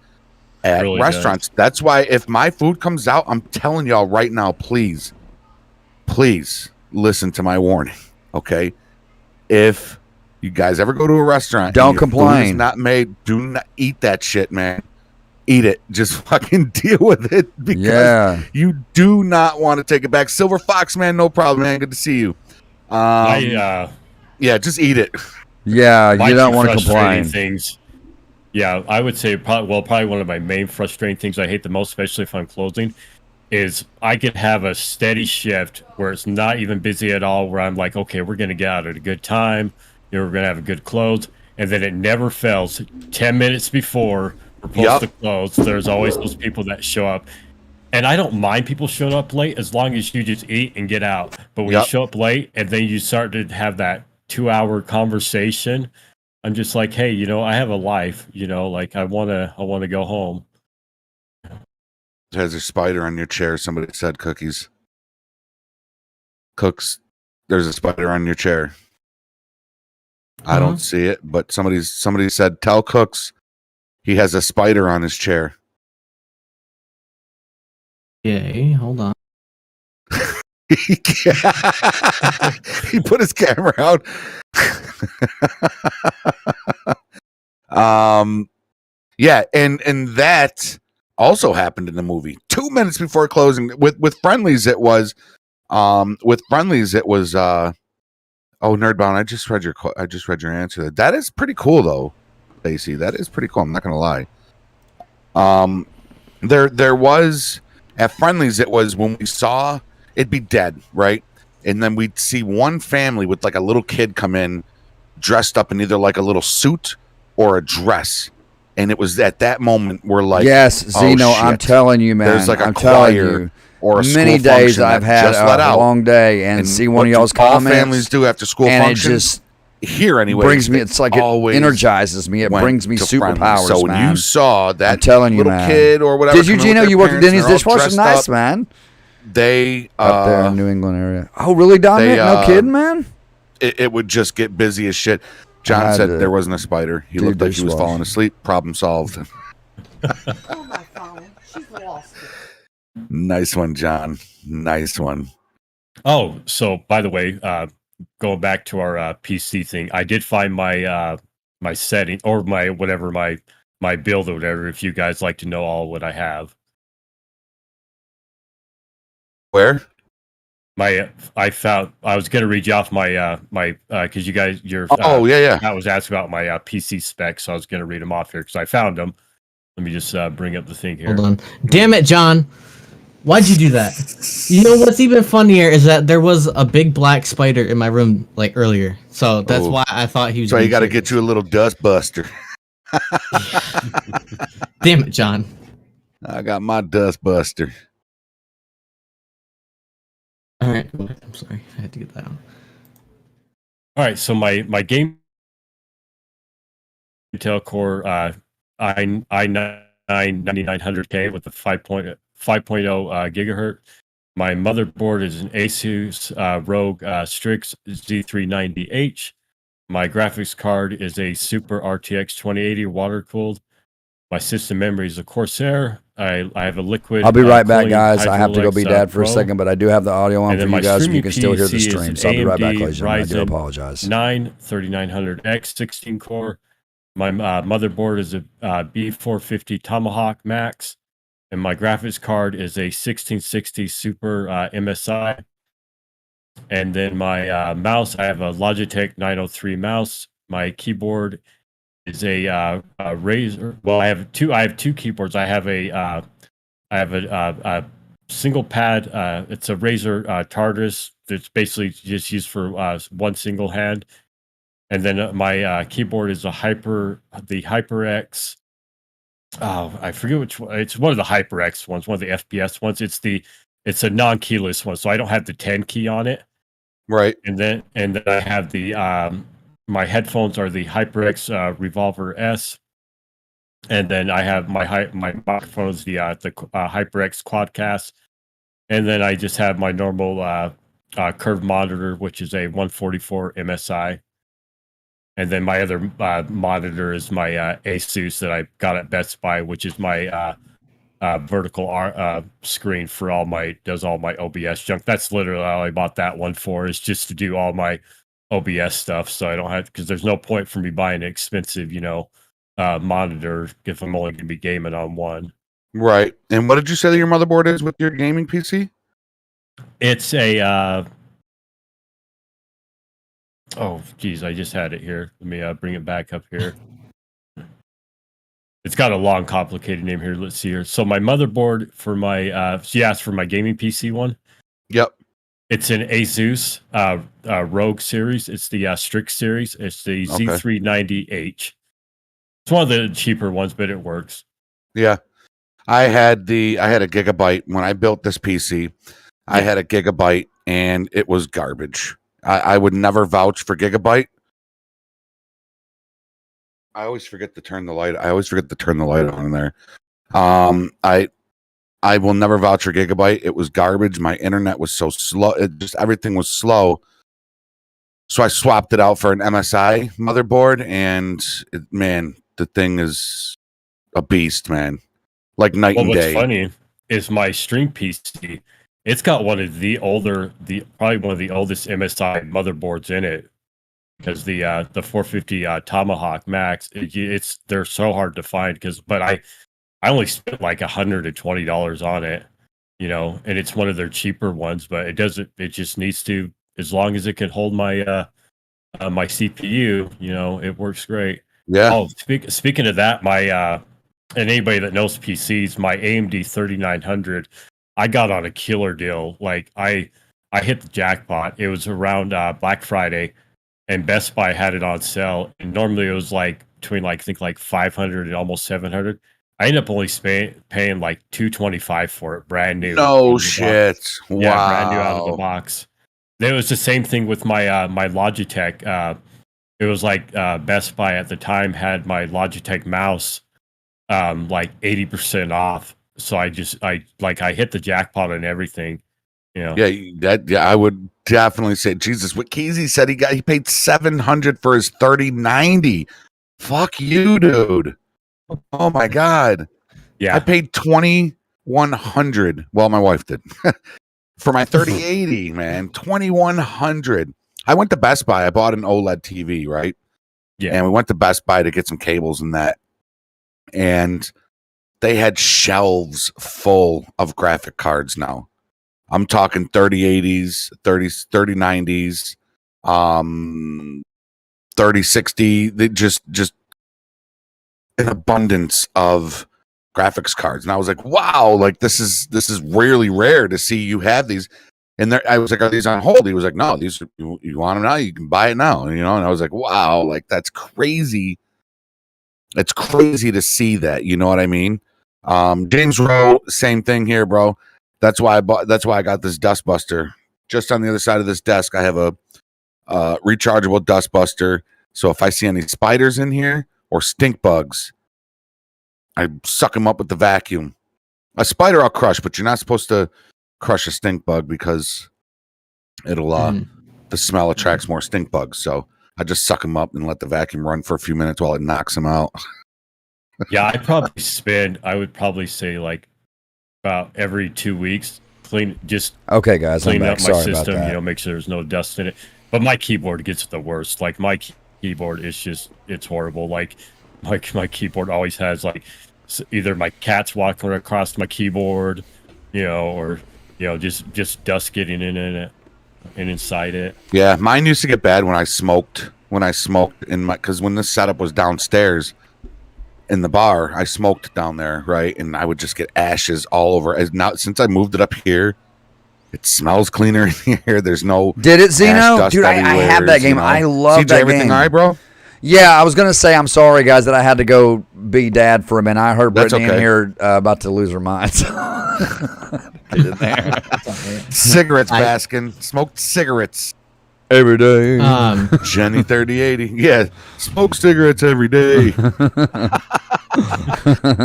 at restaurants. That's why if my food comes out, I'm telling y'all right now, please listen to my warning, okay? If you guys ever go to a restaurant, don't complain. Food is not made. Do not eat that shit, man. Eat it. Just fucking deal with it because you do not want to take it back. Silver Fox, man, no problem, man. Good to see you. Just eat it. Yeah, you don't want to complain. Things. Yeah, I would say probably one of my main frustrating things I hate the most, especially if I'm closing, is I could have a steady shift where it's not even busy at all, where I'm like, okay, we're going to get out at a good time. We're going to have a good close. And then it never fails. 10 minutes before we're supposed to close, there's always those people that show up. And I don't mind people showing up late as long as you just eat and get out. But when you show up late and then you start to have that 2-hour conversation, I'm just like, hey, I have a life, like I wanna go home. There's a spider on your chair. Somebody said Cookies. Cooks, there's a spider on your chair. I don't see it, but somebody said, tell Cooks he has a spider on his chair. Okay, hold on. He put his camera out. Yeah, and that also happened in the movie. 2 minutes before closing. With friendlies, it was oh, Nerdbound, I just read your answer. That is pretty cool though, Stacey. That is pretty cool. I'm not gonna lie. There was at friendlies, it was when we saw it'd be dead, right? And then we'd see one family with like a little kid come in dressed up in either like a little suit or a dress. And it was at that moment we're like, yes, Zeno, I'm telling you, man. There's like I'm a telling choir you, or a many school days I've had a long day and see one of y'all's all comments. families do after school and function. It just here anyway brings me. It's like it energizes me. It brings me superpowers. So when man. you saw that I'm telling you, little man. kid or whatever, did you, Gino? You worked at Denny's dishwasher. Nice, up, man. They up there in New England area. Oh, really, Dominic? No kidding, man. It would just get busy as shit. John said there wasn't a spider. He looked like he was falling asleep. Problem solved. Oh, my phone. She's lost it. Nice one, John. Nice one. Oh, so by the way, going back to our PC thing, I did find my my setting or my whatever my build or whatever. If you guys like to know all what I have, where I was gonna read you off my because you guys I was asked about my PC specs, so I was gonna read them off here because I found them. Let me just bring up the thing here. Hold on. Damn it, John. Why'd you do that? You know what's even funnier is that there was a big black spider in my room like earlier. So that's why I thought he was. So you got to get you a little dust buster. Damn it, John. I got my dust buster. All right. I'm sorry. I had to get that on. All right. So my game Intel Core i9 9900K with the 5.0 gigahertz. My motherboard is an Asus ROG Strix Z390H. My graphics card is a Super RTX 2080 water cooled. My system memory is a Corsair. I have a liquid. I'll be right back, guys. I have to go be dad for a second, but I do have the audio on for you guys, so you can still hear the stream. So I'll be right back, ladies and gentlemen. I do apologize. 9 3900X 16 core. My motherboard is a B450 Tomahawk Max, and my graphics card is a 1660 Super MSI. And then my mouse, I have a Logitech 903 mouse. My keyboard is a Razer. Well, I have two keyboards. I have a single pad. It's a Razer Tartarus. That's basically just used for one single hand. And then my keyboard is the HyperX. Oh, I forget which one. It's one of the HyperX ones, one of the FPS ones. It's a non-keyless one, so I don't have the 10 key on it. Right. And then I have the my headphones are the HyperX Revolver S. And then I have my microphones, the HyperX Quadcast. And then I just have my normal curved monitor, which is a 144 MSI. And then my other monitor is my Asus that I got at Best Buy, which is my vertical screen for does all my OBS junk. That's literally all I bought that one for, is just to do all my OBS stuff. So I don't have, because there's no point for me buying an expensive, monitor if I'm only going to be gaming on one. Right. And what did you say that your motherboard is with your gaming PC? It's a oh, geez, I just had it here. Let me bring it back up here. It's got a long, complicated name here. Let's see here. So my motherboard for my, she asked for my gaming PC one. Yep. It's an Asus Rogue series. It's the Strix series. It's the Z390H. It's one of the cheaper ones, but it works. Yeah. I had a Gigabyte when I built this PC. I had a Gigabyte and it was garbage. I would never vouch for Gigabyte. I always forget to turn the light. On in there. I will never vouch for Gigabyte. It was garbage. My internet was so slow. Everything was slow. So I swapped it out for an MSI motherboard, and the thing is a beast, man. Like night and day. What's funny is my stream PC. It's got probably one of the oldest MSI motherboards in it, because the 450 Tomahawk Max. They're so hard to find but I only spent like $120 on it, and it's one of their cheaper ones, but it just needs to, as long as it can hold my my CPU, it works great. Yeah. Oh, speaking of that, my and anybody that knows PCs, my AMD 3900, I got on a killer deal. Like I hit the jackpot. It was around Black Friday, and Best Buy had it on sale. And normally it was like between I think like 500 and almost 700. I ended up only paying like $225 for it, brand new. No shit! Wow. Yeah, brand new out of the box. It was the same thing with my my Logitech. It was like Best Buy at the time had my Logitech mouse like 80% off. So I hit the jackpot on everything. Yeah, I would definitely say, Jesus, what Keezy said, he paid $700 for his 3090. Fuck you, dude. Oh my God. Yeah. I paid $2,100. Well, my wife did. For my 3080, man. $2,100. I went to Best Buy. I bought an OLED TV, right? Yeah. And we went to Best Buy to get some cables and that. And they had shelves full of graphic cards now. I'm talking 3080s, 3090s, 3060. They just an abundance of graphics cards. And I was like, wow, like this is really rare to see you have these. And I was like, are these on hold? He was like, no, these you want them now, you can buy it now. And I was like, wow, like that's crazy. It's crazy to see that, you know what I mean? James Rowe, same thing here, bro. That's why I got this dust buster. Just on the other side of this desk, I have a rechargeable dust buster. So if I see any spiders in here or stink bugs, I suck them up with the vacuum. A spider I'll crush, but you're not supposed to crush a stink bug because it'll the smell attracts more stink bugs. So I just suck them up and let the vacuum run for a few minutes while it knocks them out. Yeah, I would probably say like about every 2 weeks, clean guys, clean up my Sorry system, about that. Make sure there's no dust in it. But my keyboard gets the worst. Like my keyboard is it's horrible. Like my keyboard always has like either my cat's walking across my keyboard, or just dust getting in it and inside it. Yeah, mine used to get bad when I smoked in my, because when this setup was downstairs in the bar, I smoked down there, right? And I would just get ashes all over. As now, since I moved it up here, it smells cleaner in here. There's no Did it, Zeno? Dude, I have that game. I love that everything game. All right, bro? Yeah, I was going to say, I'm sorry, guys, that I had to go be dad for a minute. I heard That's Brittany okay. in here about to lose her mind. So. Get in there. Cigarettes, Baskin. Smoked cigarettes Every day. Jenny 3080. Yeah, smoke cigarettes every day.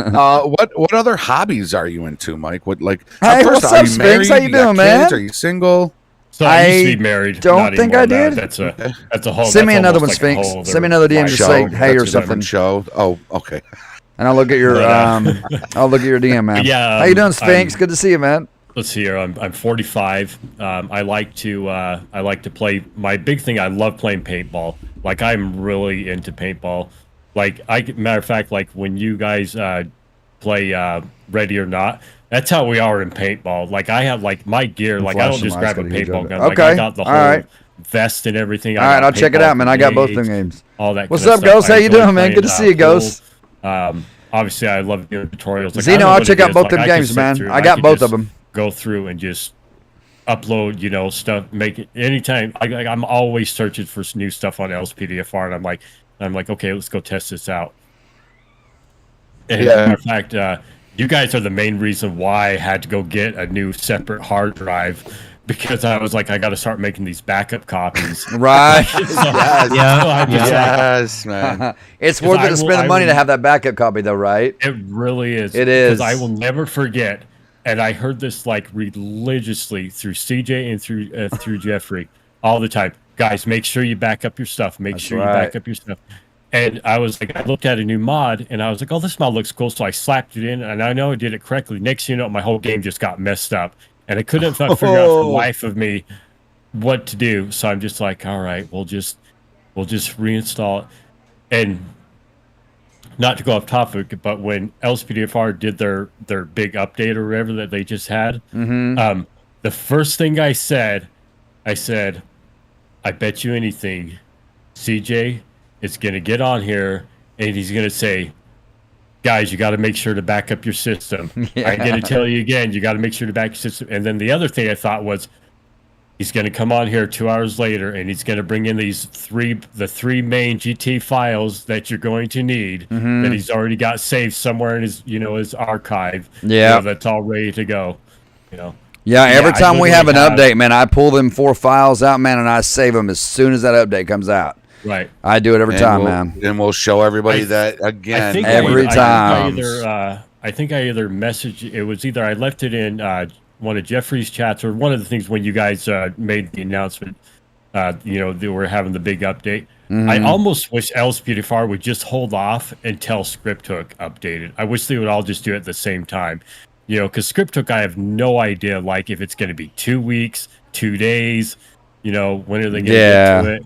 What other hobbies are you into, Mike? Hey, what's up, Sphinx? How you doing, man? Kids? Are you single? So I used to be married. Don't not think anymore. I did. That's a whole. Send me that's another one, almost like a Sphinx. whole Send me another DM. Just say hey or That's a different something. show. Oh, okay. And I'll look at your I'll look at your DM, man. Yeah, how you doing, Sphinx? Good to see you, man. Let's see here. I'm 45. I like to play. My big thing, I love playing paintball. Like I'm really into paintball. Like matter of fact, like when you guys play Ready or Not, that's how we are in paintball. Like I have like my gear. Like I don't just grab a paintball gun. Like I got the whole vest and everything. All right, I'll check it out, man. I got both them games. All that. What's up, Ghost? How you doing, man? Good to see you, Ghost. Obviously, I love doing tutorials. Like, Zeno, I'll check out both them games, man. I got both of them. Go through and just upload, stuff, make it anytime. I'm always searching for new stuff on LSPDFR, and I'm like, okay, let's go test this out. And Yeah. in fact, you guys are the main reason why I had to go get a new separate hard drive, because I was like, I got to start making these backup copies. Right. Yes, man. It's worth it to spend the money to have that backup copy, though, right? It really is. It is. Because I will never forget, and I heard this like religiously through CJ and through Geoffrey all the time. Guys, make sure you back up your stuff. Make sure you back up your stuff. And I was like, I looked at a new mod, and I was like, oh, this mod looks cool. So I slapped it in, and I know I did it correctly. Next thing you know, my whole game just got messed up, and I couldn't figure out for the life of me what to do. So I'm just like, all right, we'll just reinstall it. And not to go off topic, but when LSPDFR did their big update or whatever that they just had, the first thing I said, I bet you anything, CJ is going to get on here and he's going to say, guys, you got to make sure to back up your system. Yeah. I'm going to tell you again, you got to make sure to back your system. And then the other thing I thought was, he's going to come on here 2 hours later, and he's going to bring in the three main GT files that you're going to need that he's already got saved somewhere in his, his archive. Yeah, that's all ready to go. Yeah, every time we have an update, man, I pull them 4 files out, man, and I save them as soon as that update comes out. Right. I do it every time, man. And we'll show everybody that again. Every time. I think I either messaged, it was either I left it in one of Geoffrey's chats, or one of the things when you guys made the announcement, that we're having the big update. I almost wish LSPDFR would just hold off until ScriptHook updated. I wish they would all just do it at the same time. Because ScriptHook, I have no idea, like, if it's going to be 2 weeks, 2 days, when are they going to get to it?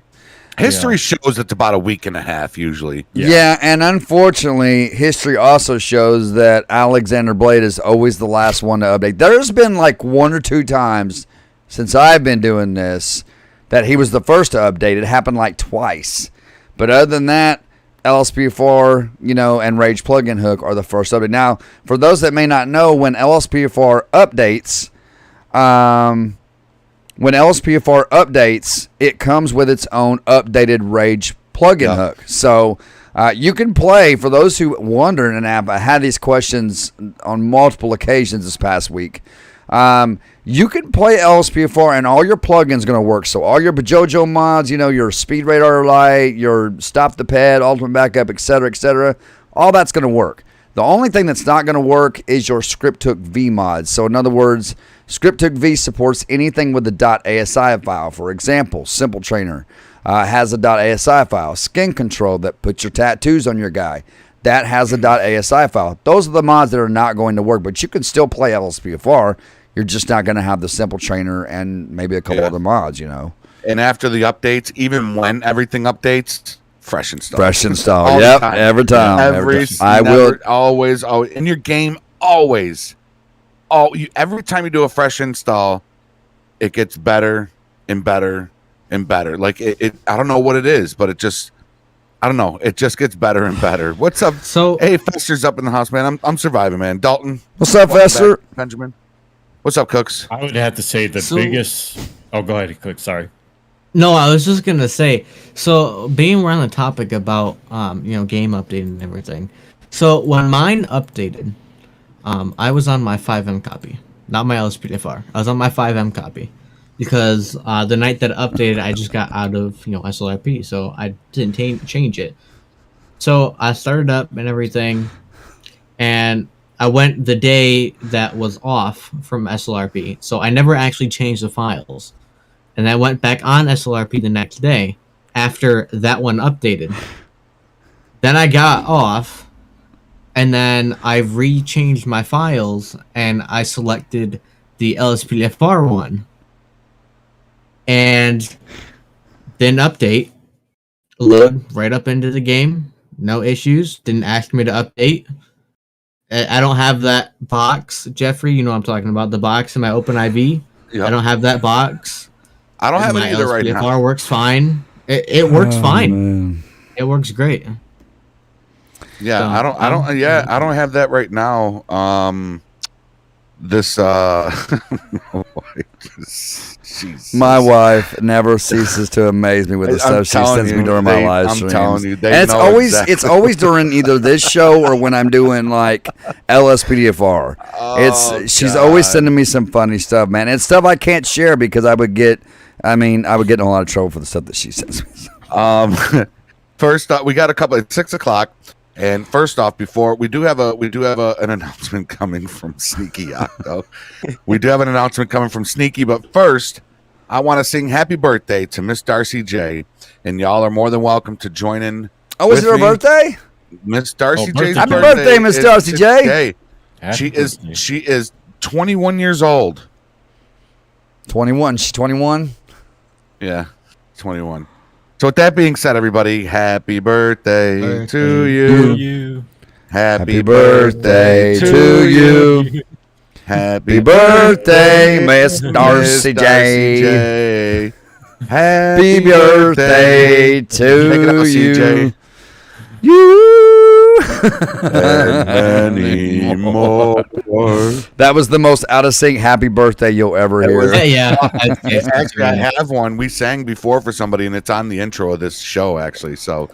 History shows it's about a week and a half usually. Yeah, and unfortunately, history also shows that Alexander Blade is always the last one to update. There's been like 1 or 2 times since I've been doing this that he was the first to update. It happened like twice. But other than that, LSP4, and Rage Plugin Hook are the first update. Now, for those that may not know, when LSP4 updates, it comes with its own updated Rage plugin hook. So you can play, for those who wonder, and I had these questions on multiple occasions this past week, you can play LSP4 and all your plugins going to work. So all your Bajojo mods, your Speed Radar Light, your Stop the Ped, Ultimate Backup, etc., all that's going to work. The only thing that's not going to work is your ScriptHook V mods. So in other words, ScriptHook V supports anything with the .asi file. For example, Simple Trainer has a .asi file. Skin Control that puts your tattoos on your guy, that has a .asi file. Those are the mods that are not going to work, but you can still play LSPFR. You're just not going to have the Simple Trainer and maybe a couple other mods, And after the updates, even when everything updates, fresh install. Fresh install. Yep, every time. I will always in your game. Always. Every time you do a fresh install, it gets better and better and better. Like it I don't know what it is, but it just gets better and better. What's up? So hey, Fester's up in the house, man. I'm surviving, man. Dalton. What's up, Fester? Back. Benjamin. What's up, Cooks? I would have to say the biggest. Oh, go ahead, Cooks. Sorry. No, I was just gonna say. So being we're on the topic about game updating and everything. So when mine updated, I was on my 5M copy, not my LSPDFR. I was on my 5M copy because the night that it updated, I just got out of SLRP, so I didn't change it. So I started up and everything, and I went the day that was off from SLRP, so I never actually changed the files. And I went back on SLRP the next day after that one updated. Then I got off, and then I re-changed my files, and I selected the LSPDFR one. And then update, load right up into the game, no issues, didn't ask me to update. I don't have that box, Geoffrey, you know what I'm talking about, the box in my OpenIV. Yep. I don't have that box. I don't have it either right now. LSPDFR works fine. It works fine. Man. It works great. Yeah, so, I don't have that right now. this Jesus. My wife never ceases to amaze me with the stuff she sends me during my live streams. I'm telling you, and it's always during either this show or when I'm doing like LSPDFR. She's always sending me some funny stuff, man. It's stuff I can't share because I would get in a lot of trouble for the stuff that she sends me. First up, we got a couple at 6 o'clock. And first off, before we do have an announcement coming from Sneaky Octo. We do have an announcement coming from Sneaky, but first, I want to sing happy birthday to Miss Darcy J. And y'all are more than welcome to join in. Oh, is it her birthday? Miss Darcy J's happy birthday, Miss Darcy J. She is 21 years old. 21. She's 21. Yeah, 21. So with that being said, everybody, happy birthday to you. Happy birthday to you. Happy birthday, Miss Darcy J. Happy birthday to you. And many more. That was the most out of sync happy birthday you'll ever hear. Yeah. Actually, I have one. We sang before for somebody, and it's on the intro of this show, actually. So,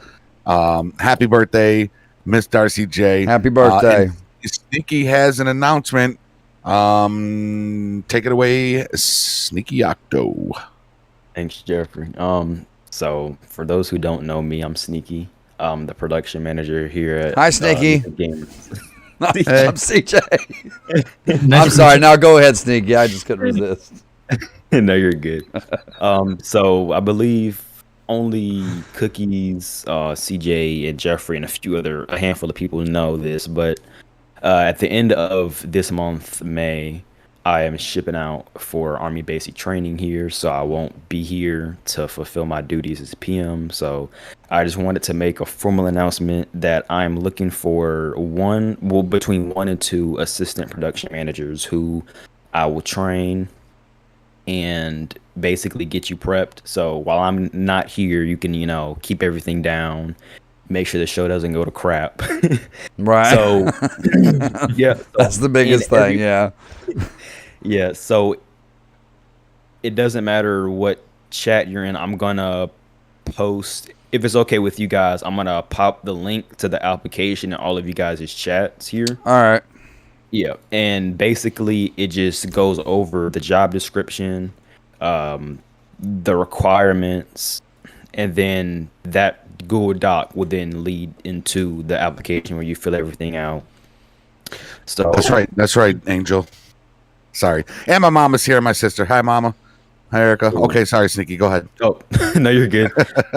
happy birthday, Miss Darcy J. Happy birthday. Sneaky has an announcement. Take it away, Sneaky Octo. Thanks, Geoffrey. So for those who don't know me, I'm Sneaky. The production manager here at Hi, Sneaky. Gamez. I'm CJ. I'm sorry. Now go ahead, Sneaky. I just couldn't resist. No, you're good. So I believe only Cookies, CJ, and Geoffrey, and a handful of people know this, but at the end of this month, May, I am shipping out for Army basic training here, so I won't be here to fulfill my duties as PM. So I just wanted to make a formal announcement that I'm looking for between 1 and 2 assistant production managers who I will train and basically get you prepped. So while I'm not here, you can, keep everything down, make sure the show doesn't go to crap. Right. So yeah, that's the biggest thing. Yeah. Yeah, so it doesn't matter what chat you're in. I'm gonna post, if it's okay with you guys, I'm gonna pop the link to the application in all of you guys' chats here. All right. Yeah, and basically it just goes over the job description, the requirements, and then that Google Doc will then lead into the application where you fill everything out. So That's right, Angel. Sorry. And my mama's here, my sister. Hi, Mama. Hi, Erica. Okay, sorry, Sneaky. Go ahead. Oh, no, you're good.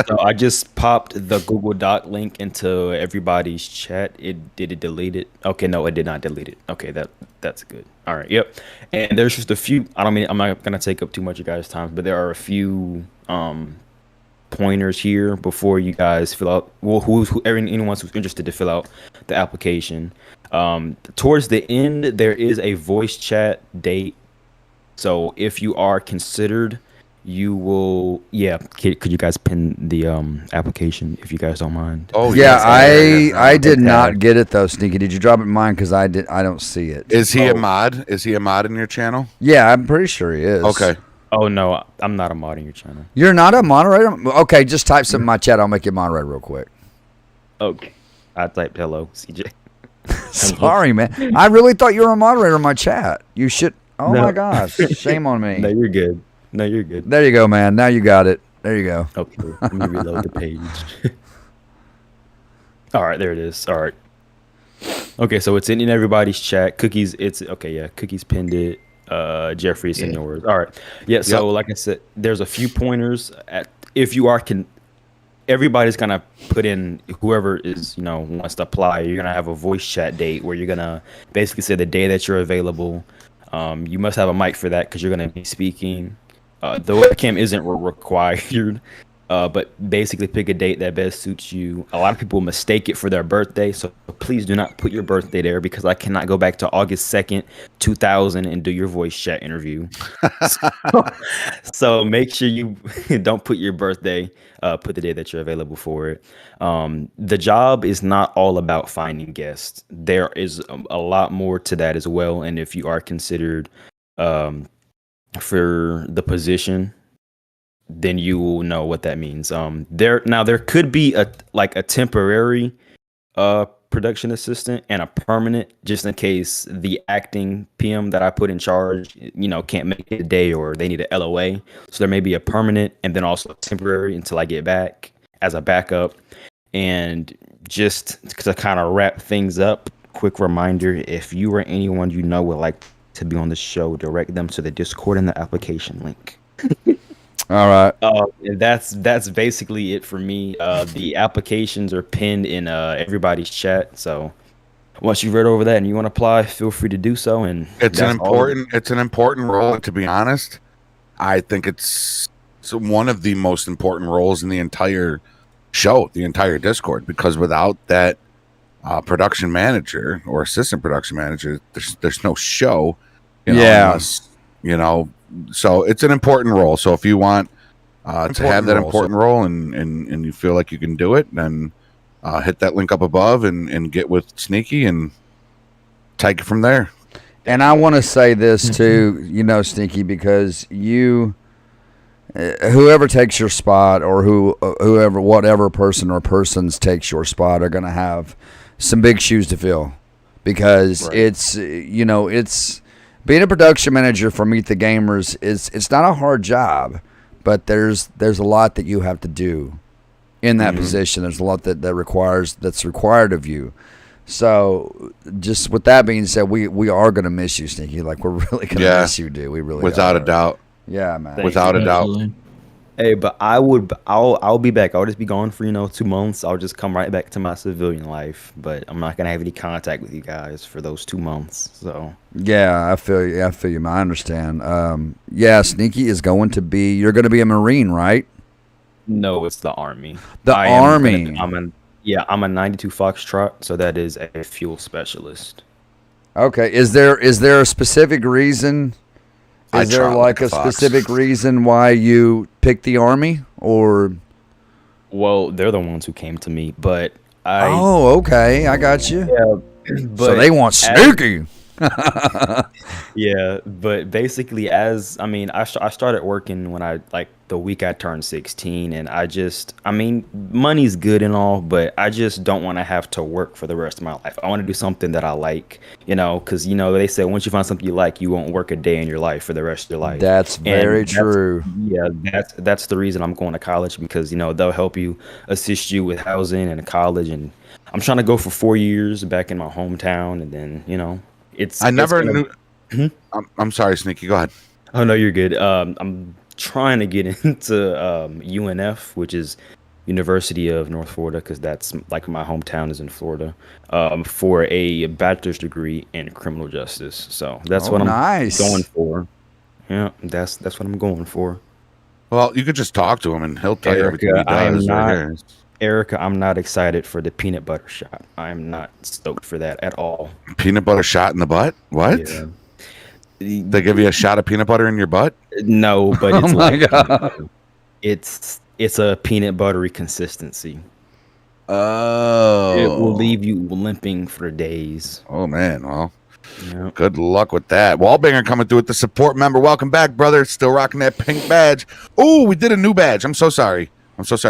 So I just popped the Google Doc link into everybody's chat. Did it delete it? Okay, no, it did not delete it. Okay, that's good. All right, yep. And there's just a few. I'm not gonna take up too much of you guys' time, but there are a few pointers here before you guys fill out. Well, anyone who's interested to fill out the application. Towards the end, there is a voice chat date. So if you are considered, you will. Yeah, could you guys pin the application if you guys don't mind? Oh yeah, I did not get it though, Sneaky. Did you drop it in mine? Because I don't see it. Is he a mod? Is he a mod in your channel? Yeah, I'm pretty sure he is. Okay. Oh no, I'm not a mod in your channel. You're not a moderator? Okay, just type something in my chat. I'll make you a moderator real quick. Okay, I typed hello, CJ. Sorry, man. I really thought you were a moderator in my chat. You should. Oh No. my gosh, shame on me. No, you're good. No, you're good. There you go, man. Now you got it. There you go. Okay, let me reload the page. All right, there it is. All right. Okay, so it's in everybody's chat. Cookies, it's okay. Yeah, Cookies pinned it. Geoffrey's in yours. All right. Yeah. So like I said, there's a few pointers. If you are everybody's gonna put in whoever is wants to apply. You're gonna have a voice chat date where you're gonna basically say the day that you're available. You must have a mic for that because you're gonna be speaking. The webcam isn't required. But basically pick a date that best suits you. A lot of people mistake it for their birthday, so please do not put your birthday there because I cannot go back to August 2nd, 2000 and do your voice chat interview. So make sure you don't put your birthday, put the day that you're available for it. The job is not all about finding guests. There is a lot more to that as well, and if you are considered for the position, then you will know what that means. There could be a temporary production assistant and a permanent, just in case the acting PM that I put in charge, can't make it a day or they need a LOA. So there may be a permanent and then also a temporary until I get back as a backup. And just to kind of wrap things up, quick reminder: if you or anyone you know would like to be on the show, direct them to the Discord and the application link. All right. And that's basically it for me. The applications are pinned in everybody's chat. So once you've read over that and you want to apply, feel free to do so. And it's an important role. And to be honest, I think it's one of the most important roles in the entire show, the entire Discord, because without that production manager or assistant production manager, there's no show. Unless, so it's an important role. So if you want to have that important role and you feel like you can do it, then hit that link up above and get with Sneaky and take it from there. And I want to say this too, Sneaky, because whoever takes your spot or whatever person or persons takes your spot are going to have some big shoes to fill, because it's being a production manager for Meet the Gamers it's not a hard job, but there's a lot that you have to do in that position. There's a lot that's required of you. So just with that being said, we are going to miss you, Sneaky. Like, we're really going to miss you, dude. We really without are. a doubt. Yeah, man. Without a doubt. Hey, but I'll be back. I'll just be gone for 2 months. I'll just come right back to my civilian life, but I'm not gonna have any contact with you guys for those 2 months. So yeah, I feel you. I understand. Sneaky is going to be. You're going to be a Marine, right? No, it's the Army. Army. I'm a 92 Foxtrot, so that is a fuel specialist. Okay. Is there a specific reason? Is there like a specific reason why you picked the Army, or? Well, they're the ones who came to me, but Oh, okay, I got you. Yeah, so they want Sneaky. Yeah, but basically, I started working when the week I turned 16, and money's good and all, but I just don't want to have to work for the rest of my life. I want to do something that I like, because they say once you find something you like, you won't work a day in your life for the rest of your life. That's very true. That's the reason I'm going to college, because they'll help you, assist you with housing and college, and I'm trying to go for 4 years back in my hometown, and then I never knew. I'm sorry, Sneaky. Go ahead. Oh no, you're good. I'm trying to get into UNF, which is University of North Florida, because that's like my hometown is in Florida, for a bachelor's degree in criminal justice. So that's what I'm going for. Yeah, that's what I'm going for. Well, you could just talk to him and he'll tell you everything he does. Erica, I'm not excited for the peanut butter shot. I'm not stoked for that at all. Peanut butter shot in the butt? What? Yeah. They give you a shot of peanut butter in your butt? No, but it's God. It's a peanut buttery consistency. Oh. It will leave you limping for days. Oh, man. Well, good luck with that. Wallbanger coming through with the support member. Welcome back, brother. Still rocking that pink badge. Oh, we did a new badge. I'm so sorry.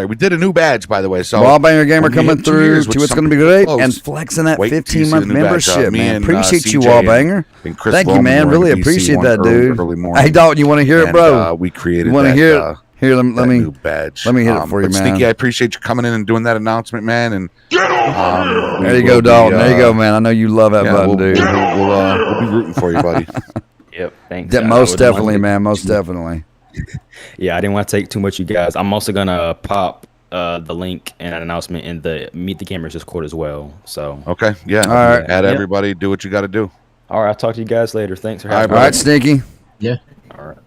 We did a new badge, by the way. So Wallbanger Gamer coming through to It's Going to Be Great and flexing that 15-month membership, man. Appreciate you, Wallbanger. Thank you, man. Really appreciate that, dude. Hey, Dalton, you want to hear it, bro? We created you want to hear it? Here, let me new badge. Let me hit it for you, man. Sneaky, I appreciate you coming in and doing that announcement, man. And there you go, Dalton. There you go, man. I know you love that button, dude. We'll be rooting for you, buddy. Yep, thanks. Most definitely, man. Most definitely. Yeah, I didn't want to take too much of you guys. I'm also gonna pop the link and an announcement in the Meet the Gamers Discord as well. So okay, yeah. All right, add everybody. Do what you got to do. All right, I'll talk to you guys later. Thanks for having me. All right, Sneaky. Yeah. All right.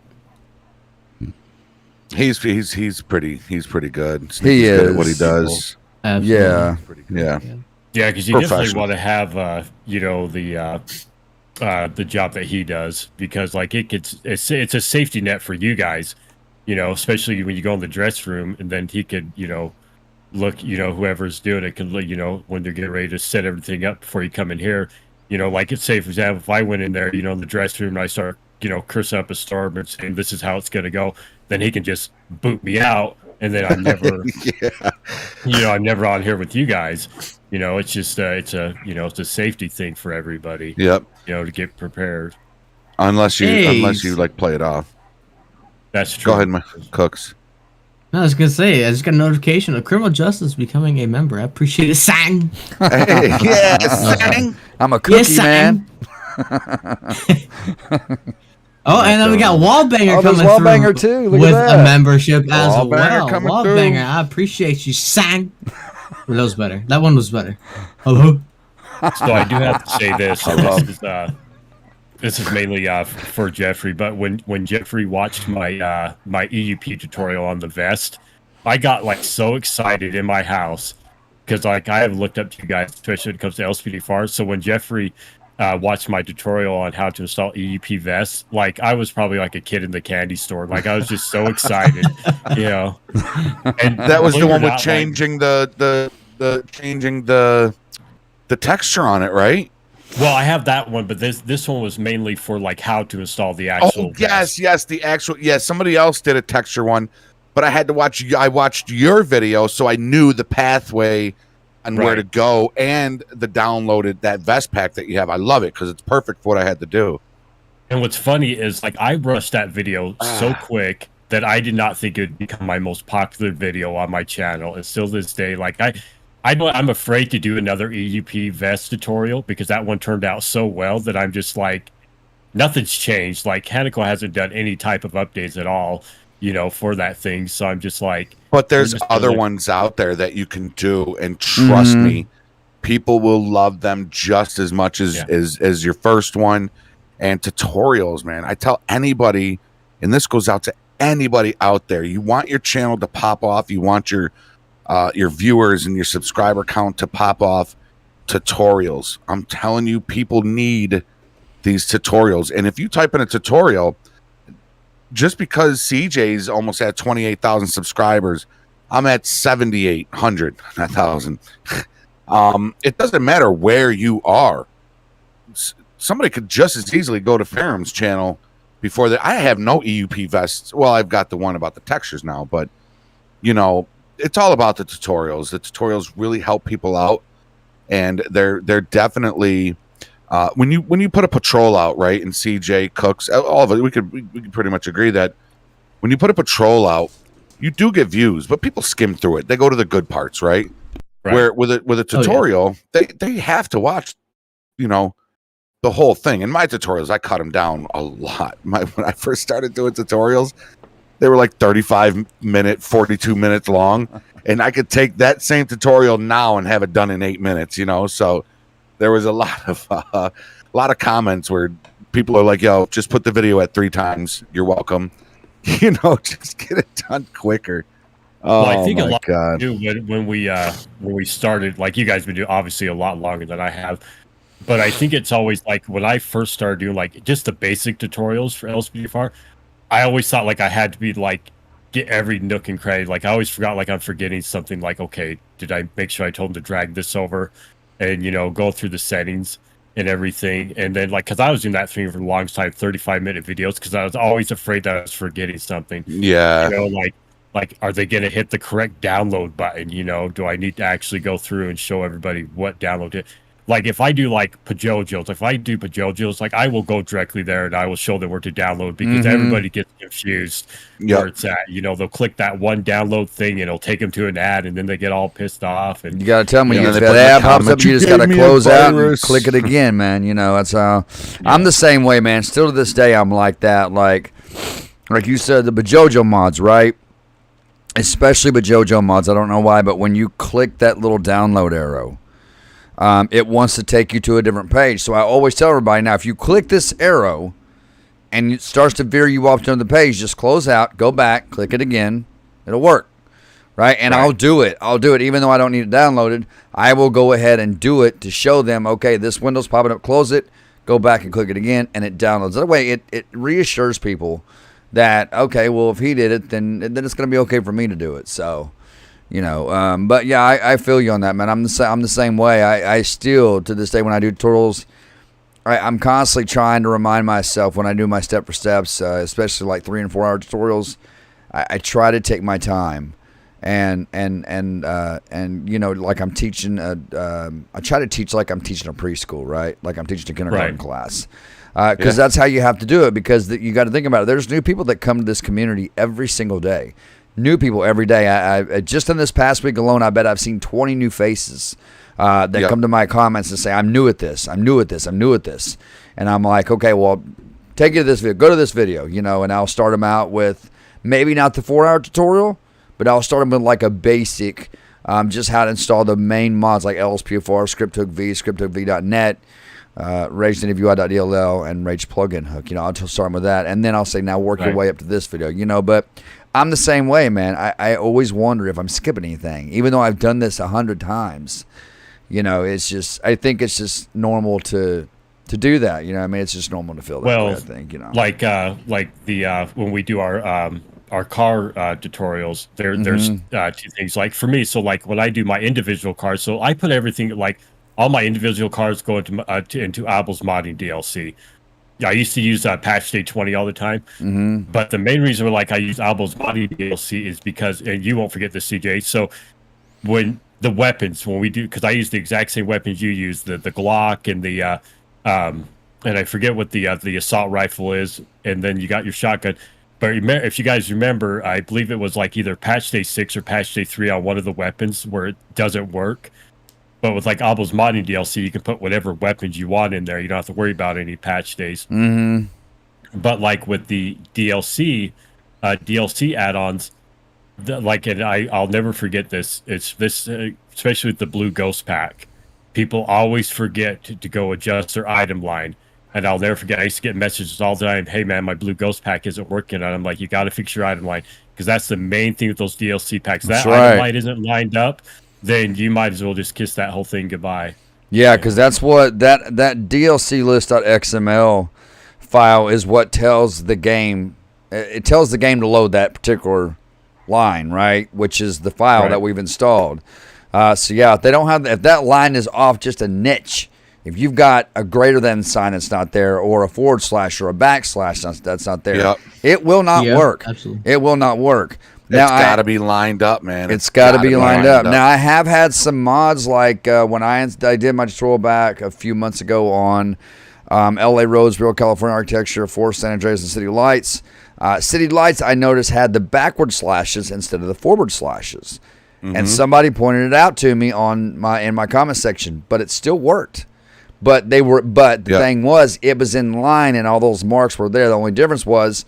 He's pretty good. He He's good at is. what he does. Absolutely. Yeah. Yeah. Yeah, because you definitely Professional. want to have, the job that he does, because like it's a safety net for you guys, especially when you go in the dress room, and then he could, look, whoever's doing it can look, when they're getting ready to set everything up before you come in here, like it's say, for example, if I went in there, in the dress room and I start, cursing up a storm and saying this is how it's going to go, then he can just boot me out, and then I'm never, I'm never on here with you guys. It's just it's a safety thing for everybody. Yep. To get prepared. Unless you Hey. like play it off. That's true. Go ahead, my Cooks. No, I was gonna say, I just got a notification of Criminal Justice becoming a member. I appreciate it, sang. Hey, yes. I'm a cookie man. Oh, and then we got Wallbanger Oh, there's coming Wallbanger through too. Look with at a that. membership as Wallbanger well. coming Wallbanger, through. I appreciate you, sang. Well, that was better. That one was better. Hello. So I do have to say this. This is mainly for Geoffrey, but when Geoffrey watched my my EUP tutorial on the vest, I got like so excited in my house, because like I have looked up to you guys, especially when it comes to LSPD FARs. So when Geoffrey watched my tutorial on how to install EUP vests, like I was probably like a kid in the candy store. Like I was just so excited, And That was the believe it or one with not, changing the texture on it, right? well, I have that one, but this one was mainly for like how to install the actual. Oh, yes, the actual. Yes, somebody else did a texture one, but I watched your video, so I knew the pathway and where Right. to go, and the downloaded that vest pack that you have. I love it because it's perfect for what I had to do. And what's funny is like I rushed that video so quick that I did not think it would become my most popular video on my channel. And still this day, like I know I'm afraid to do another EUP vest tutorial, because that one turned out so well that I'm just like, nothing's changed. Like Hanako hasn't done any type of updates at all, for that thing. So I'm just like, But there's just other really- ones out there that you can do, and trust me, people will love them just as much as your first one. And tutorials, man. I tell anybody, and this goes out to anybody out there, you want your channel to pop off, you want your viewers and your subscriber count to pop off, tutorials. I'm telling you, people need these tutorials. And if you type in a tutorial, just because CJ's almost at 28,000 subscribers, I'm at 7,800, not 1,000. It doesn't matter where you are. Somebody could just as easily go to Pherem's channel before that. I have no EUP vests. Well, I've got the one about the textures now, but it's all about the tutorials. The tutorials really help people out, and they're definitely when you put a patrol out, right? And CJ, Cooks, all of it, we could pretty much agree that when you put a patrol out, you do get views, but people skim through it. They go to the good parts, right? Right. Where with a tutorial, they have to watch, the whole thing. In my tutorials, I cut them down a lot. When I first started doing tutorials, they were like 35-minute, 42 minutes long, and I could take that same tutorial now and have it done in 8 minutes. So there was a lot of comments where people are like, "Yo, just put the video at 3 times. You're welcome." Just get it done quicker. Oh, Well, I think my a lot God. do when we started, like you guys been doing obviously a lot longer than I have, but I think it's always like when I first started doing like just the basic tutorials for LSPDFR, I always thought like I had to be like get every nook and cranny. Like I always forgot like I'm forgetting something. Like, okay, did I make sure I told him to drag this over, and go through the settings and everything, and then like because I was doing that thing for the longest time, 35-minute videos, because I was always afraid that I was forgetting something. Yeah. Like, are they going to hit the correct download button? Do I need to actually go through and show everybody what download it? Like, if I do like Pajojos, like I will go directly there and I will show them where to download, because everybody gets confused where it's at. They'll click that one download thing and it'll take them to an ad, and then they get all pissed off. And You gotta tell me Yeah, if they that put in the ad pops up, comments, you "You just gotta gave me a close out and virus." click it again, man. That's how I'm the same way, man. Still to this day, I'm like that. Like you said, the Bajojo mods, right? Especially Bajojo mods. I don't know why, but when you click that little download arrow, it wants to take you to a different page. So I always tell everybody, now if you click this arrow, and it starts to veer you off to the page, just close out, go back, click it again. It'll work. Right? And I'll do it. Even though I don't need it downloaded. I will go ahead and do it to show them, okay, this window's popping up, close it, go back and click it again, and it downloads. That way, it reassures people that, okay, well, if he did it, then it's going to be okay for me to do it. So, but yeah, I feel you on that, man. I'm the same way. I still, to this day, when I do tutorials, I'm constantly trying to remind myself when I do my step for steps, especially like 3 and 4 hour tutorials, I try to take my time. And like I'm teaching I try to teach like I'm teaching a preschool, right? Like I'm teaching a kindergarten class. Because that's how you have to do it, because you got to think about it. There's new people that come to this community every single day. New people every day. I just in this past week alone, I bet I've seen 20 new faces that come to my comments and say, I'm new at this. I'm new at this. I'm new at this. And I'm like, okay, well, take it to this video. Go to this video, and I'll start them out with maybe not the 4-hour tutorial, but I'll start them with like a basic, just how to install the main mods like LSPFR, ScriptHookV, ScriptHookV.net, RageNativeUI.dll, and Rage Plugin Hook. I'll start them with that, and then I'll say, now work your way up to this video. But I'm the same way, man. I always wonder if I'm skipping anything, even though I've done this 100 times. It's just, I think it's just normal to do that. It's just normal to feel that way, I think. Like when we do our car tutorials, there's 2 things. Like for me, so like when I do my individual cars, so I put everything, like all my individual cars go into Apple's modding DLC. I used to use patch day 20 all the time, but the main reason I use Apple's modding DLC is because, and you won't forget this, CJ. So when the weapons, when we do, because I use the exact same weapons you use, the Glock and the and I forget what the assault rifle is, and then you got your shotgun. But if you guys remember, I believe it was like either patch day 6 or patch day 3 on one of the weapons where it doesn't work. But with like Apple's modding DLC, you can put whatever weapons you want in there. You don't have to worry about any patch days. But like with the DLC add-ons, and I'll never forget this. It's this, especially with the Blue Ghost Pack. People always forget to go adjust their item line. And I'll never forget, I used to get messages all the time, hey man, my Blue Ghost Pack isn't working. And I'm like, you got to fix your item line, because that's the main thing with those DLC packs. That item line isn't lined up, then you might as well just kiss that whole thing goodbye. Yeah, because that's what that DLC list.xml file is what tells the game. It tells the game to load that particular line, right? Which is the file that we've installed. So yeah, if they don't have, if that line is off just a niche, if you've got a greater than sign that's not there, or a / or a backslash that's not there, it will not work. Absolutely. It will not work. Now, it's got to be lined up, man. It's got to be lined up. Now, I have had some mods, like when I did my tutorial back a few months ago on LA roads, real California architecture, Forest San Andreas, and City Lights. City Lights, I noticed, had the backward slashes instead of the forward slashes. And somebody pointed it out to me in my comment section, but it still worked. But the thing was, it was in line, and all those marks were there. The only difference was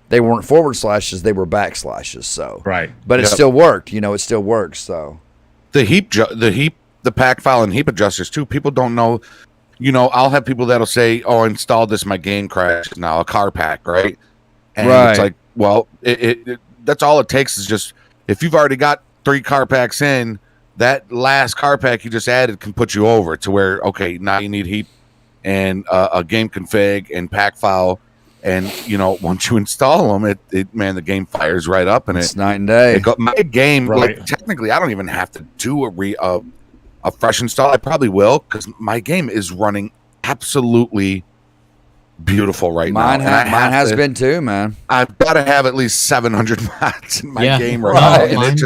they weren't forward slashes; they were backslashes. So but it still worked. It still works. So the pack file and heap adjusters too. People don't know. I'll have people that'll say, "Oh, I installed this, my game crashed now, a car pack, right?" And it's like, well, it that's all it takes is just, if you've already got 3 car packs in, that last car pack you just added can put you over to where, okay, now you need heap and a game config and pack file, and once you install them, the game fires right up, and it's night and day. My game, technically, I don't even have to do a fresh install. I probably will, because my game is running absolutely beautiful now. Mine has been too, man. I've got to have at least 700 mods in my game right now, and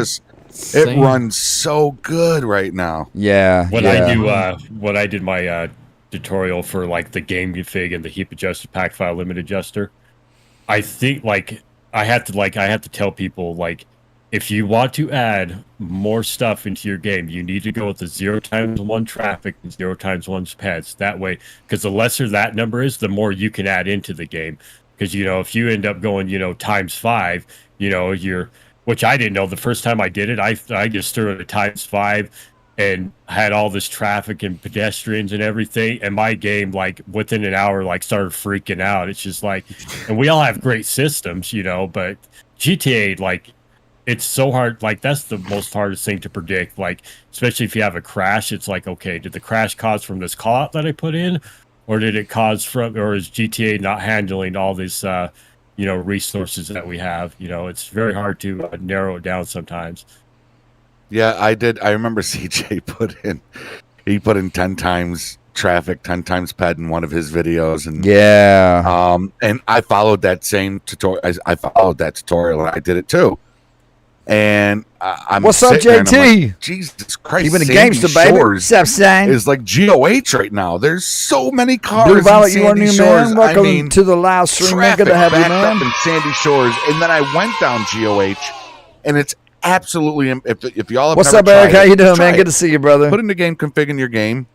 it runs so good right now. When I did my tutorial for like the game config and the heap adjuster, pack file limit adjuster, I think I have to tell people, like, if you want to add more stuff into your game, you need to go with the 0x1 traffic and 0x1 pets. That way, because the lesser that number is, the more you can add into the game. Because if you end up going ×5, you're, which I didn't know the first time I did it. I just threw it a ×5, and had all this traffic and pedestrians and everything, and my game, like, within an hour, like, started freaking out. It's just like, and we all have great systems, you know, but GTA, like, it's so hard. Like, that's the most hardest thing to predict. Like, especially if you have a crash, it's like, okay, did the crash cause from this call out that I put in, or did it cause from, or is GTA not handling all this, you know, resources that we have? You know, it's very hard to narrow it down sometimes. Yeah, I did. I remember CJ put in 10 times traffic, 10 times ped in one of his videos, and and I followed that same tutorial. I followed that tutorial, and I did it too. And I'm what's up, JT? Like, Jesus Christ! Even the gangster, baby. What's up, son? Is like GOH right now. There's so many cars. Blue Violet, in you are Sandy new, Shores. man. Welcome to the live stream. Good to have you, man. Up in Sandy Shores, and then I went down GOH, and it's absolutely. If y'all have what's never up, Eric? How you doing, man? It. Good to see you, brother. Put in the game config in your game,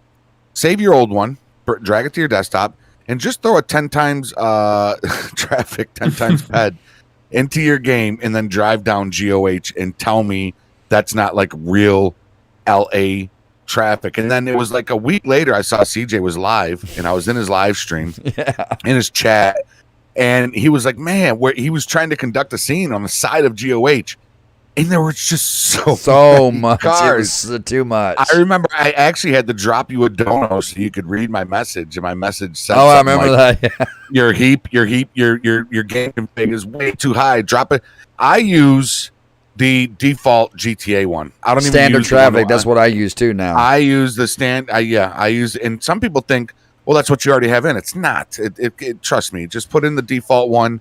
save your old one, drag it to your desktop, and just throw a 10 times traffic, 10 times ped into your game, and then drive down GOH and tell me that's not like real LA traffic. And then it was like a week later, I saw CJ was live, and I was in his live stream, in his chat, and he was like, "Man, where he was trying to conduct a scene on the side of GOH." And there was just so much cars. It was too much. I remember I actually had to drop you a dono so you could read my message, and my message said, "Oh, I remember like, that. Yeah. Your game config is way too high. Drop it." I use the default GTA one. I don't even standard use traffic. That's what I use too now. I use the I use, and some people think, well, that's what you already have in. It's not. It trust me. Just put in the default one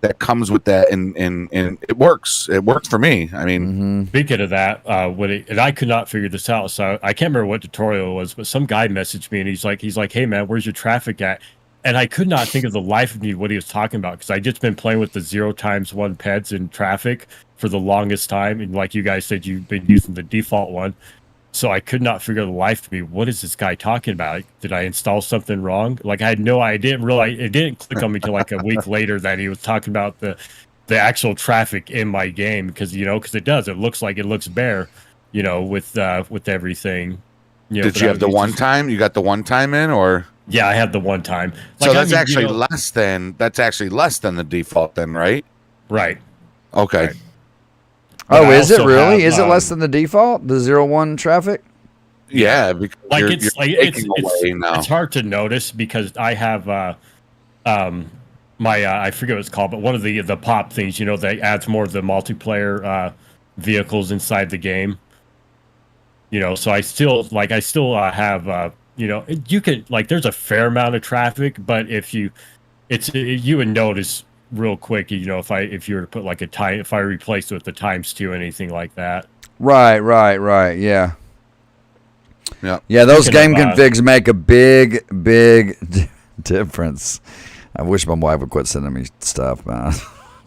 that comes with that, and it works. It works for me. I mean, speaking of that, and I could not figure this out, so I can't remember what tutorial it was, but some guy messaged me, and he's like, "Hey man, where's your traffic at?" And I could not think of the life of me what he was talking about, because I just been playing with the 0x1 peds in traffic for the longest time, and like you guys said, you've been using the default one. So I could not figure the life of me. What is this guy talking about? Did I install something wrong? Like, I had no idea. I didn't realize, it didn't click on me till like a week later that he was talking about the actual traffic in my game, because it does. It looks bare, with everything. Did you have the one time? You got the one time in, or? Yeah, I had the one time. Like, so that's actually less than the default, then, right? Right. Okay. Right. Oh, is it really? Is it less than the default? The 0-1 traffic? Yeah, because it's hard to notice, because I have my I forget what it's called, but one of the pop things, that adds more of the multiplayer vehicles inside the game. So I still have you can, like, there's a fair amount of traffic, but you would notice real quick, if you were to put like if I replaced it with the ×2, anything like that. Right, yeah. Yeah, those game configs make a big difference. I wish my wife would quit sending me stuff, man.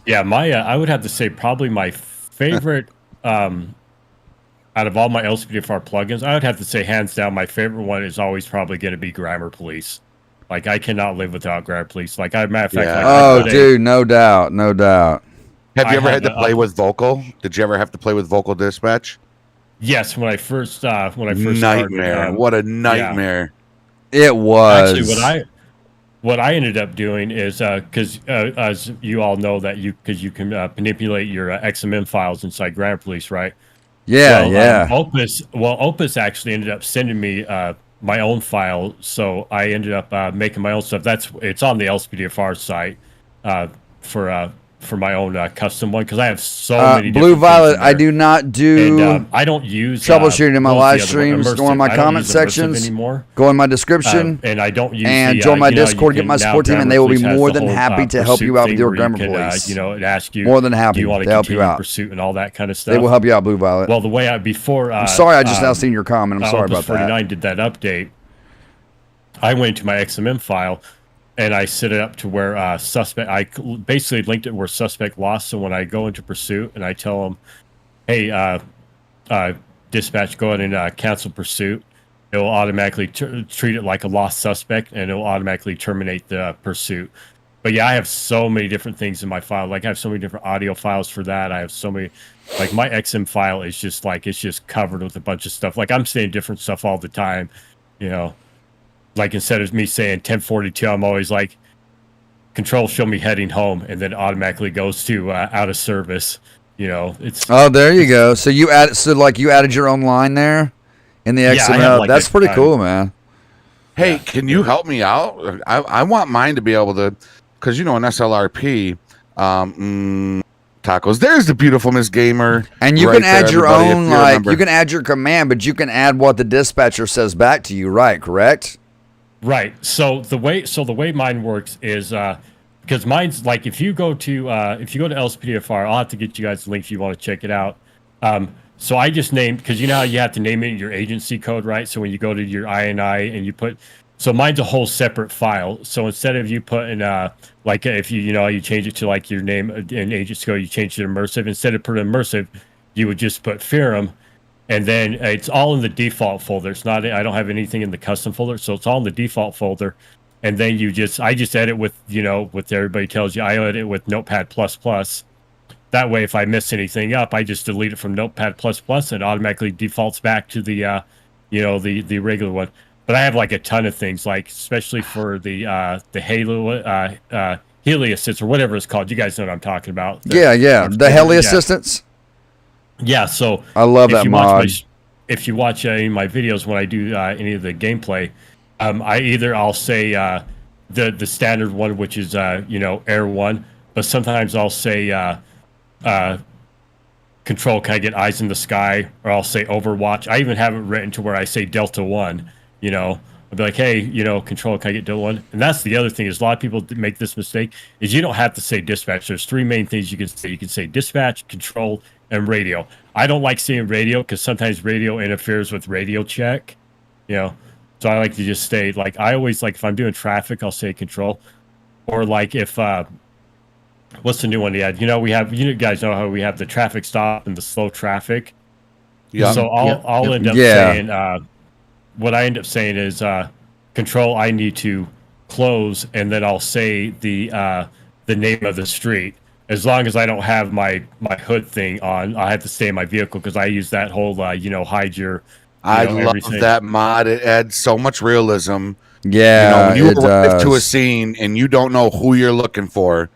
Yeah, I would have to say probably my favorite out of all my LCPDFR plugins, I would have to say hands down my favorite one is always probably going to be Grammar Police. Like, I cannot live without Grammar Police. Like, matter of fact, dude, no doubt. Have you ever had to play with Vocal? Did you ever have to play with Vocal Dispatch? Yes, when I first nightmare. started, what a nightmare! Yeah. It was. Actually, what I ended up doing is, because as you all know, that you can manipulate your XMM files inside Grammar Police, right? Yeah. Opus actually ended up sending me my own file, so I ended up making my own stuff. It's on the LCPDFR site for my own custom one, because I have so many. Blue Violet, I do not do. And, I don't use troubleshooting in my live streams. Go in my comment sections. Anymore. Go in my description. And I don't use. And join my Discord. Get my support team, and they will be more than happy to help you out with your Grammar Police. It asks you. More than happy to help you out. Pursuit and all that kind of stuff. They will help you out, Blue Violet. Well, the way before. I'm sorry, I just now seen your comment. I'm sorry Opus about that. 49 did that update. I went to my XMM file, and I set it up to where I basically linked it where suspect lost. So when I go into pursuit and I tell them, hey, dispatch, go ahead and cancel pursuit, it will automatically treat it like a lost suspect, and it will automatically terminate the pursuit. But yeah, I have so many different things in my file. Like I have so many different audio files for that. I have so many, like my XM file is just like, it's just covered with a bunch of stuff. Like I'm saying different stuff all the time, you know, like instead of me saying 1042, I'm always like, control show me heading home, and then automatically goes to out of service. You know, it's there you go. So you added your own line there in the XML. I have, like, That's pretty cool, man. Hey, can you help me out? I want mine to be able to, because in SLRP, tacos. There's the beautiful Miss Gamer. And you right can add there, your everybody, own, if you like remember. you can add your command, but you can add what the dispatcher says back to you, right? Correct? right. So the way mine works is because mine's like if you go to LSPDFR, I'll have to get you guys the link if you want to check it out. So I just named, because you know how you have to name it in your agency code, right? So when you go to your INI and you put, so mine's a whole separate file. So instead of you putting like if you change it to like your name in agency code, you change it to immersive. Instead of putting immersive, you would just put Pherem, and then it's all in the default folder. It's not, I don't have anything in the custom folder, so it's all in the default folder. And then I just edit with, what everybody tells you. I edit with Notepad++. That way, if I miss anything up, I just delete it from Notepad++, and it automatically defaults back to the, the regular one. But I have like a ton of things, like especially for the Heli Assist or whatever it's called. You guys know what I'm talking about. The Heli Assistance. Yeah, so I love that mod. If you watch any of my videos when I do any of the gameplay, I'll say the standard one, which is Air 1, but sometimes I'll say control, can I get eyes in the sky? Or I'll say Overwatch. I even have it written to where I say Delta 1, I'll be like, hey, control, can I get Delta 1? And that's the other thing is a lot of people make this mistake is you don't have to say dispatch. There's three main things you can say. You can say dispatch, control, and radio. I don't like saying radio because sometimes radio interferes with radio check, So I like to just stay, like, I always, like, if I'm doing traffic, I'll say control. Or, like, if, what's the new one he had? We have, you guys know how we have the traffic stop and the slow traffic. Yeah. So I'll end up saying, what I end up saying is, control, I need to close, and then I'll say the name of the street. As long as I don't have my hood thing on, I have to stay in my vehicle because I use that whole, hide your, I love everything. that mod. It adds so much realism. Yeah, when you arrive does. to a scene and you don't know who you're looking for,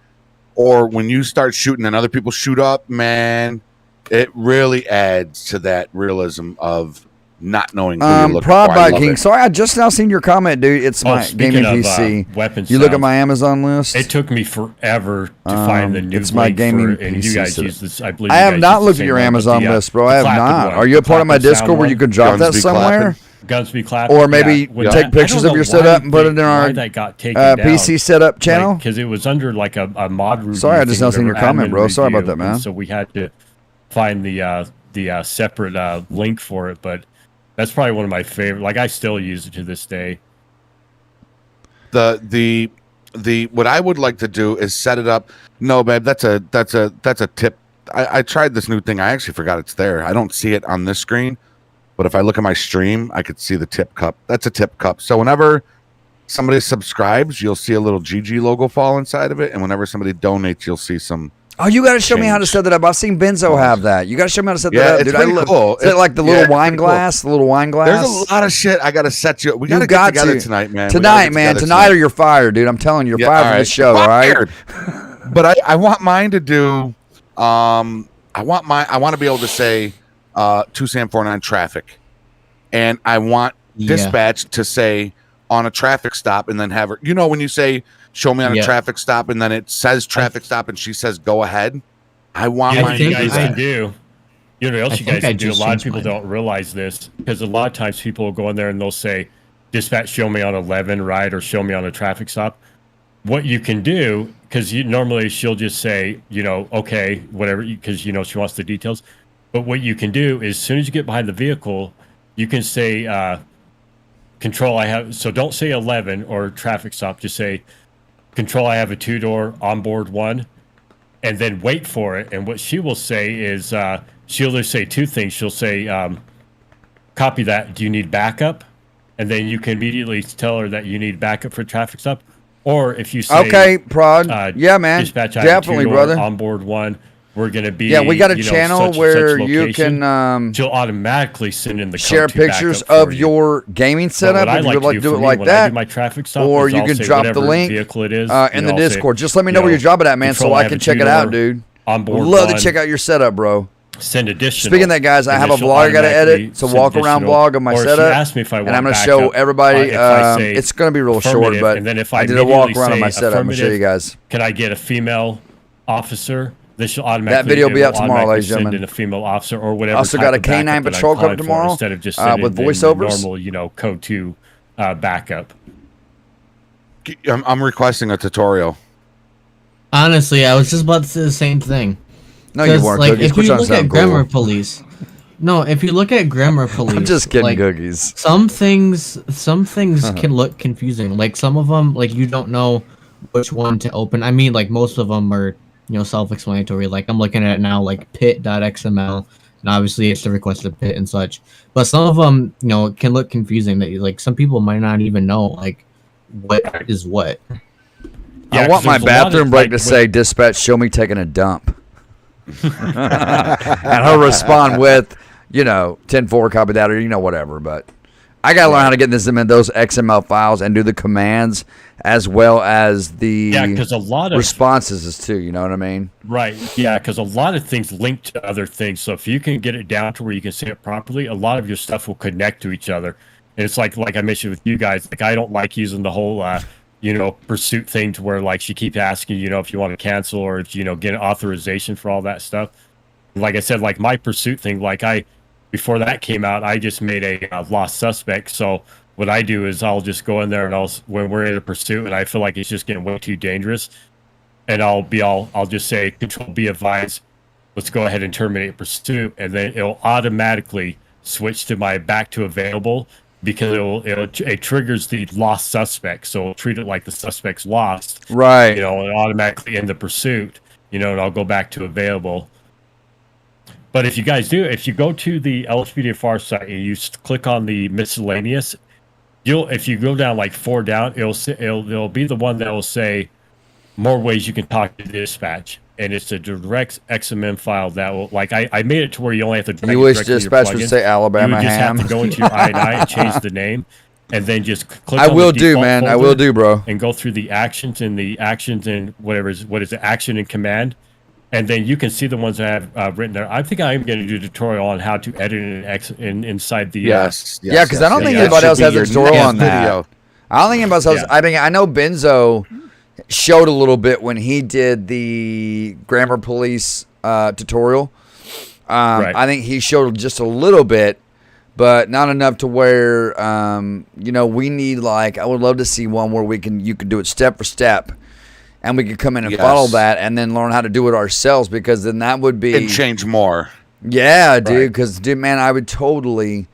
or when you start shooting and other people shoot up, man, it really adds to that realism of not knowing who you're looking Prod for. by King. Sorry, I just now seen your comment, dude. It's my gaming PC. Weapons you look at my Amazon list. It took me forever to find the new. It's my gaming and PC. you guys use this. I believe. I have not looked at your Amazon list, bro. I have not. Are you a part of my Discord where you could drop that somewhere? Guns be clapping. Or maybe take pictures of your setup and put it in our PC setup channel? Because it was under like a mod review. Sorry, I just now seen your comment, bro. Sorry about that, man. So we had to find the separate link for it, but that's probably one of my favorite. Like I still use it to this day. The what I would like to do is set it up. No, babe, that's a tip. I tried this new thing. I actually forgot it's there. I don't see it on this screen. But if I look at my stream, I could see the tip cup. That's a tip cup. So whenever somebody subscribes, you'll see a little GG logo fall inside of it. And whenever somebody donates, you'll see some. Oh, you got to show me how to set that up. I've seen Benzo have that. You got to show me how to set that up, dude. It's cool. Is it like the little wine glass? The little wine glass? There's a lot of shit I got to set you up. We got to get together tonight, man. Tonight or you're fired, dude. I'm telling you, you're fired from the show, all right? But I want mine to do. I want to be able to say 2SAM49 traffic, and I want dispatch to say on a traffic stop, and then have her. When you say show me on a traffic stop, and then it says traffic stop, and she says go ahead. I want mine to do that. You know what else you guys can do? A lot of people don't realize this because a lot of times people will go in there and they'll say dispatch show me on 11, right, or show me on a traffic stop. What you can do, because normally she'll just say, okay, whatever, because she wants the details. But what you can do is, as soon as you get behind the vehicle, you can say, control, I have, so don't say 11 or traffic stop, just say, control, I have a 2-door onboard 1, and then wait for it. And what she will say is, she'll either say two things. She'll say, copy that, do you need backup? And then you can immediately tell her that you need backup for traffic stop. Or if you say, okay, Prod, yeah, man, dispatch, definitely, brother. On board 1, we're going to be, yeah, we got a channel such where such you can she'll automatically send in the share code 2 pictures backup of for your gaming setup if you would like to do it like when I that. do my traffic stop, Or is you I'll can say drop the whatever link vehicle it is, in the I'll Discord. say, Just let me know where you drop it at, man, so control, I can check it out, dude. On board Love 1, to check out your setup, bro. send additional. Speaking of that, guys, I have a vlog I got to edit. It's a walk-around vlog of my setup. Ask me if I want and I'm going to backup, show everybody. say It's going to be real short, but and then if I did a walk-around of my setup. I'm going to show you guys. Can I get a female officer? This will automatically. That video will be out tomorrow, ladies and gentlemen. Send in a female officer or whatever. Also got a canine patrol coming tomorrow instead of just sending with voiceovers. normal, code 2 backup. I'm requesting a tutorial. Honestly, I was just about to say the same thing. No, you weren't. Like, Cookies. if you look at Grammar Police, no, if you look at Grammar Police, I'm just kidding, like, Cookies. Some things can look confusing. Like some of them, like you don't know which one to open. I mean, like most of them are, self-explanatory. Like I'm looking at it now, like pit.xml, and obviously it's the requested pit and such. But some of them, can look confusing. That like some people might not even know like what is what. Yeah, I want my bathroom break to say, "Dispatch, show me taking a dump," and her respond with, 10-4, copy that, or whatever. But I gotta learn how to get this in those XML files and do the commands as well as the because a lot of responses is too. You know what I mean? Right. Yeah, because a lot of things link to other things. So if you can get it down to where you can see it properly, a lot of your stuff will connect to each other. And it's like I mentioned with you guys, like I don't like using the whole pursuit thing to where like she keeps asking, if you want to cancel or if get an authorization for all that stuff. Like I said, like my pursuit thing, before that came out, I just made a lost suspect. So what I do is I'll just go in there and when we're in a pursuit and I feel like it's just getting way too dangerous, and I'll just say control be advised, let's go ahead and terminate pursuit, and then it'll automatically switch to my back to available because it triggers the lost suspect, so it'll treat it like the suspect's lost, right? And automatically end the pursuit, and I'll go back to available. But if you go to the LSPDFR site and you click on the miscellaneous, if you go down like 4 down, it'll be the one that will say more ways you can talk to dispatch, and it's a direct XML file that will I made it to where you only have to. You wish dispatch would say Alabama ham. You just ham. have to go into your INI and change the name, and then just click. I will do, man. I will do, bro. And go through the actions and what is the action and command. And then you can see the ones that I have written there. I think I am going to do a tutorial on how to edit inside the. Yes. Yeah, because I don't think anybody else has a tutorial on that. I don't think anybody else. I know Benzo showed a little bit when he did the Grammar Police tutorial. Right. I think he showed just a little bit, but not enough to where we need I would love to see one where you can do it step for step. And we could come in and follow that and then learn how to do it ourselves, because then that would be... And change more. Yeah, dude, because, man, I would totally...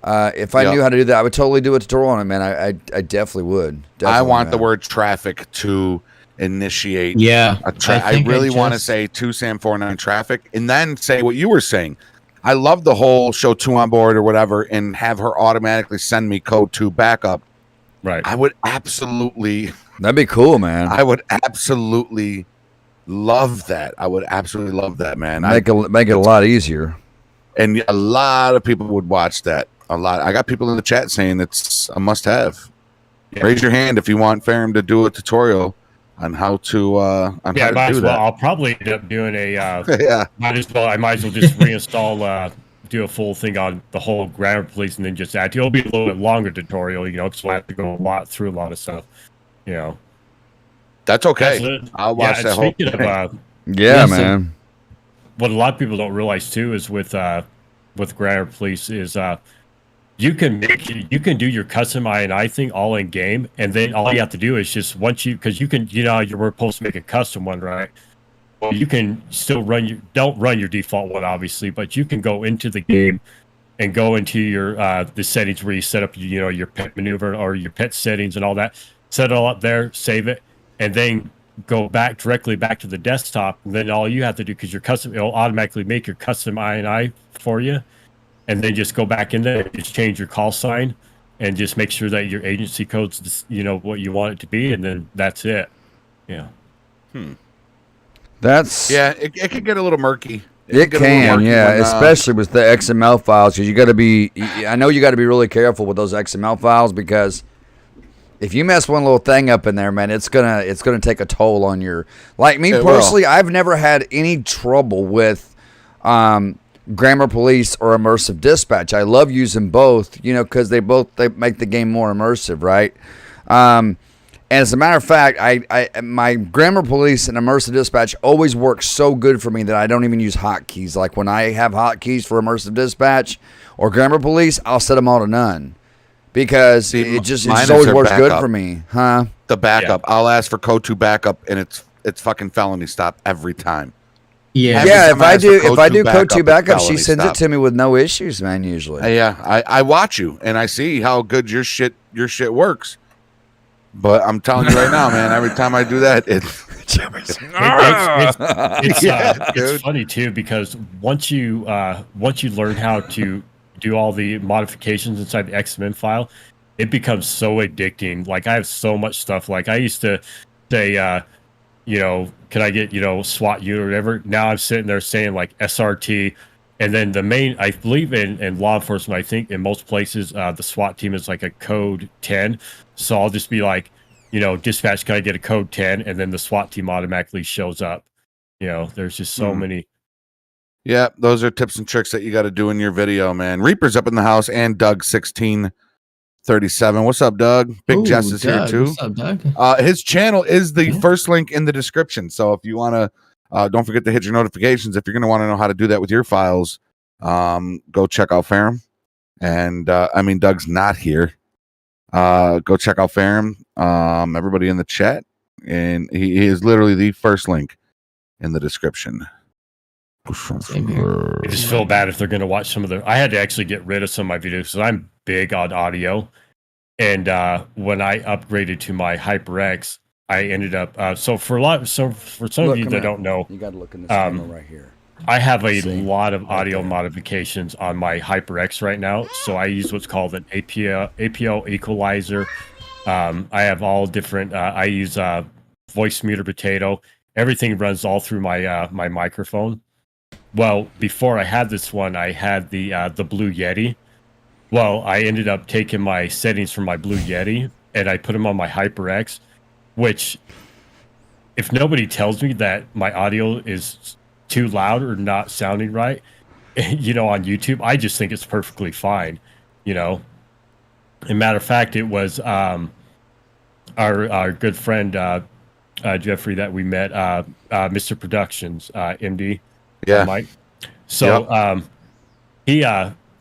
if I knew how to do that, I would totally do a tutorial on it, man. I definitely would. Definitely, I want the word traffic to initiate. Yeah. I really want to say to Sam 49 traffic and then say what you were saying. I love the whole show 2 on board or whatever and have her automatically send me code 2 backup. Right. I would absolutely... That'd be cool, man. I would absolutely love that. I would absolutely love that, man. Make it a lot easier. And a lot of people would watch that. A lot. I got people in the chat saying it's a must-have. Yeah. Raise your hand if you want Pherem to do a tutorial on how to how to do that. I'll probably end up doing a yeah. I might as well just reinstall do a full thing on the whole Grammar Police and then just add. It'll be a little bit longer tutorial, because we'll have to go through a lot of stuff. That's okay. I'll watch that whole thing. Yeah, man. What a lot of people don't realize too is with Grammar Police is you can do your custom INI thing all in game, and then all you have to do is just because you can we're supposed to make a custom one, right? Well, you can still don't run your default one obviously, but you can go into the game and go into your the settings where you set up your pet maneuver or your pet settings and all that. Set it all up there, save it, and then go directly back to the desktop. And then all you have to do, because it'll automatically make your custom INI for you, and then just go back in there and just change your call sign, and just make sure that your agency code's, what you want it to be, and then that's it. Yeah. That's It can get a little murky. It can, yeah, especially with the XML files, because you got to be. I know you got to be really careful with those XML files, because if you mess one little thing up in there, man, it's gonna take a toll on your. Like me personally, I've never had any trouble with Grammar Police or Immersive Dispatch. I love using both, because they make the game more immersive, right? And as a matter of fact, my Grammar Police and Immersive Dispatch always work so good for me that I don't even use hotkeys. Like when I have hotkeys for Immersive Dispatch or Grammar Police, I'll set them all to none, because it's always works good for me, huh? The backup, I'll ask for code 2 backup, and it's fucking felony stop every time. Yeah, if I do code 2 backup, she sends it to me with no issues, man. Usually, I watch you and I see how good your shit works. But I'm telling you right now, man, every time I do that, it's funny too, because once you learn how to do all the modifications inside the XML file, it becomes so addicting. Like I have so much stuff. Like I used to say, can I get, SWAT unit or whatever? Now I'm sitting there saying like SRT. And then the main, I believe in law enforcement, I think in most places, the SWAT team is like a code 10. So I'll just be like, dispatch, can I get a code 10? And then the SWAT team automatically shows up. There's just so many. Yeah, those are tips and tricks that you got to do in your video, man. Reaper's up in the house, and Doug1637. What's up, Doug? Big Jess is here too. What's up, Doug? His channel is the first link in the description. So if you want to, don't forget to hit your notifications. If you're going to want to know how to do that with your files, go check out Pherem. And Doug's not here. Go check out Pherem. Everybody in the chat, and he is literally the first link in the description. I just feel bad if they're going to watch some of the. I had to actually get rid of some of my videos because I'm big on audio, and when I upgraded to my HyperX, I ended up for some of you that don't know, you got to look in this camera right here. I have a lot of audio modifications on my HyperX right now, so I use what's called an APO equalizer. I have all different. I use voice muter potato. Everything runs all through my my microphone. Well, before I had this one, I had the Blue Yeti. Well, I ended up taking my settings from my Blue Yeti and I put them on my HyperX, which, if nobody tells me that my audio is too loud or not sounding right, on YouTube, I just think it's perfectly fine. As a matter of fact, it was our good friend Geoffrey that we met, Mr. Productions, MD. Yeah, Mike. So he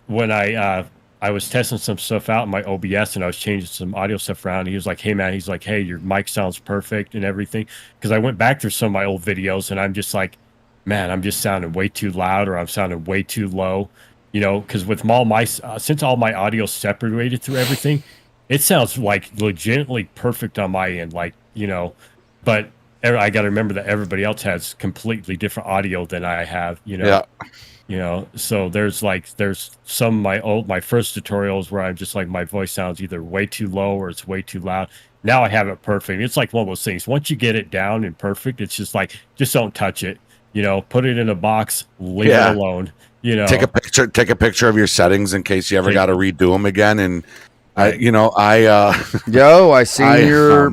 when I was testing some stuff out in my OBS and I was changing some audio stuff around, he was like, hey man, hey, your mic sounds perfect and everything. Because I went back through some of my old videos and I'm just like, man, I'm just sounding way too loud, or I'm sounding way too low, because with all my since all my audio separated through everything, it sounds like legitimately perfect on my end, but I got to remember that everybody else has completely different audio than I have, so there's some of my first tutorials where I'm just like, my voice sounds either way too low or it's way too loud. Now I have it perfect. It's like one of those things. Once you get it down and perfect, it's just like, just don't touch it. Put it in a box, leave it alone. Take a picture of your settings in case you ever got to redo them again. And I seen your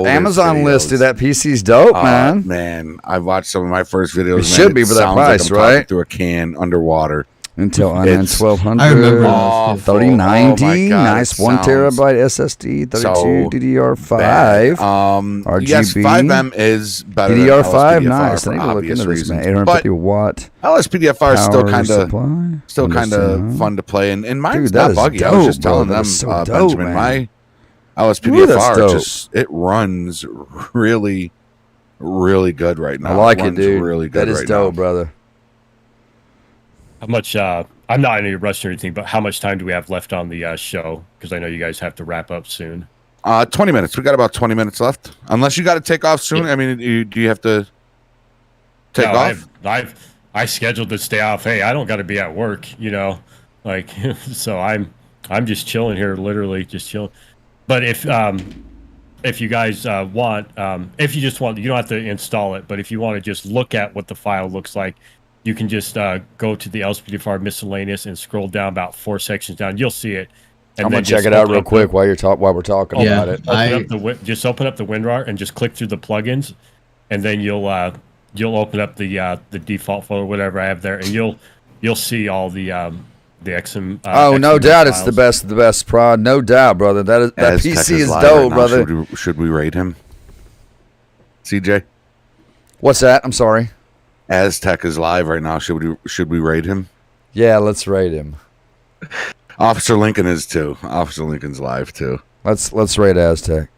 Amazon list. Dude, that PC's dope, man. Man, I watched some of my first videos. It should be for that price, right? Through a can underwater. Intel i9 1200. I remember 3090, nice 1 terabyte SSD, 32 DDR5, RGB. Yes, 5M is better. DDR5, nice. I need to look into this, man. 850 watt. LSPDFR is still kind of fun to play, and mine's not buggy. I was just telling them, Benjamin, my LSPDFR it runs really, really good right now. I like it, dude. Really good. That is dope, brother. How much? I'm not in any rush or anything, but how much time do we have left on the show? Because I know you guys have to wrap up soon. 20 minutes. We got about 20 minutes left. Unless you got to take off soon. Yeah. I mean, do you have to take off? I scheduled this day off. Hey, I don't got to be at work, so I'm I'm just chilling here, literally just chilling. But if you guys want, if you just want, you don't have to install it. But if you want to just look at what the file looks like, you can just go to the LSPDFR miscellaneous and scroll down about 4 sections down. You'll see it. And I'm gonna check it out real quick while we're talking about it. Just open up the WinRAR and just click through the plugins, and then you'll open up the default folder, whatever I have there, and you'll see all the XM. Oh, no XML doubt, files. it's the best prod. No doubt, brother. That PC is dope, brother. Should we raid him? CJ? What's that? I'm sorry. Aztec is live right now. Should we raid him? Yeah, let's raid him. Officer Lincoln is too. Officer Lincoln's live too. Let's raid Aztec.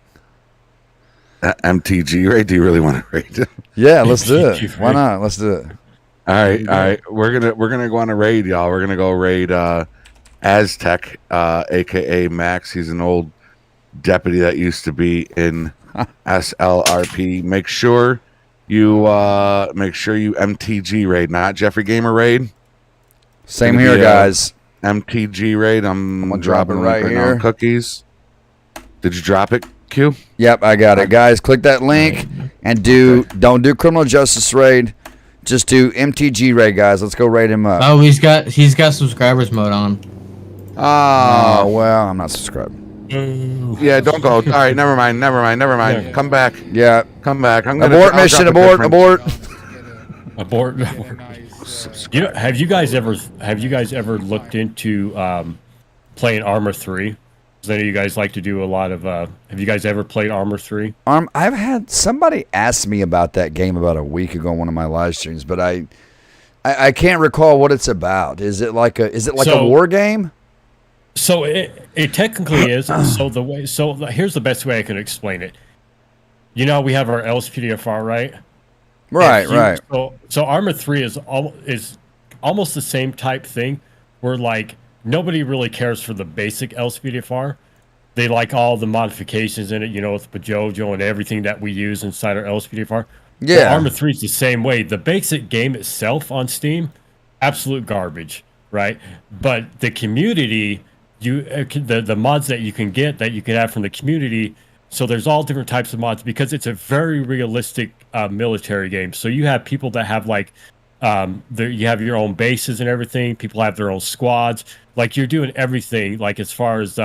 MTG raid? Do you really want to raid him? Yeah, let's do it. Why not? Let's do it. All right. We're gonna go on a raid, y'all. We're gonna go raid Aztec, aka Max. He's an old deputy that used to be in SLRP. Make sure you MTG raid, not Geoffrey Gamer raid. Same here, guys. MTG raid. I'm dropping right here. Now. Cookies. Did you drop it, Q? Yep, I got it, guys. Click that link and don't do criminal justice raid. Just do MTG raid, guys. Let's go raid him up. Oh, he's got subscribers mode on. Oh well, I'm not subscribed. Yeah, don't go. All right, never mind. Yeah. Come back. Yeah, come back. Abort mission. Abort. You know, have you guys ever looked into playing Armor 3? Because I know you guys like to do a lot of. Have you guys ever played Armor 3? I've had somebody ask me about that game about a week ago on one of my live streams, but I can't recall what it's about. Is it like a war game? So it technically is. So here's the best way I can explain it. You know, we have our LSPDFR, right? Right. So Armor 3 is almost the same type thing, where like nobody really cares for the basic LSPDFR. They like all the modifications in it, you know, with Pajojo and everything that we use inside our LSPDFR. Yeah. But Armor 3 is the same way. The basic game itself on Steam, absolute garbage, right? But the community, the mods that you can get, that you can have from the community. So there's all different types of mods because it's a very realistic military game. So you have people that have like, you have your own bases and everything. People have their own squads. Like you're doing everything. Like as far as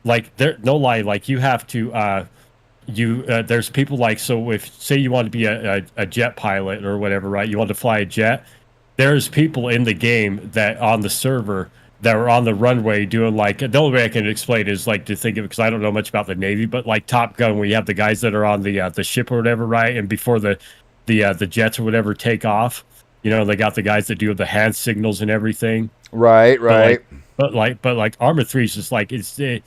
like there, no lie. Like you have to there's people like, so if say you want to be a jet pilot or whatever, right? You want to fly a jet. There's people in the game that on the server that were on the runway doing like, the only way I can explain is like to think of it, because I don't know much about the Navy, but like Top Gun, where you have the guys that are on the ship or whatever, right? And before the jets or whatever take off, you know, they got the guys that do the hand signals and everything. Right. But like Armor 3 is just like, it's a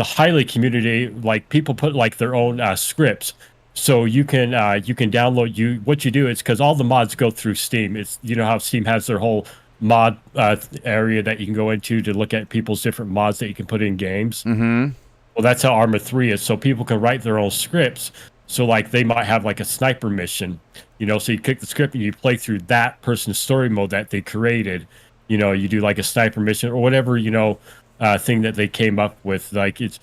highly community, like people put like their own scripts. So you can download, what you do is, because all the mods go through Steam. It's, you know how Steam has their whole mod area that you can go into to look at people's different mods that you can put in games. Mm-hmm. Well, that's how Armor 3 is. So people can write their own scripts. So like they might have like a sniper mission, you know, so you click the script and you play through that person's story mode that they created. You know, you do like a sniper mission or whatever, you know, thing that they came up with. Like it's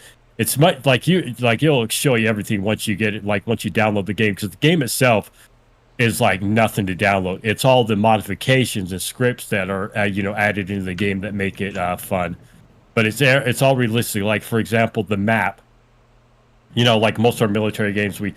much like it'll show you everything once you get it, like once you download the game, because the game itself is like nothing to download. It's all the modifications and scripts that are you know, added into the game that make it fun. But it's all realistic. Like for example, the map. You know, like most of our military games, we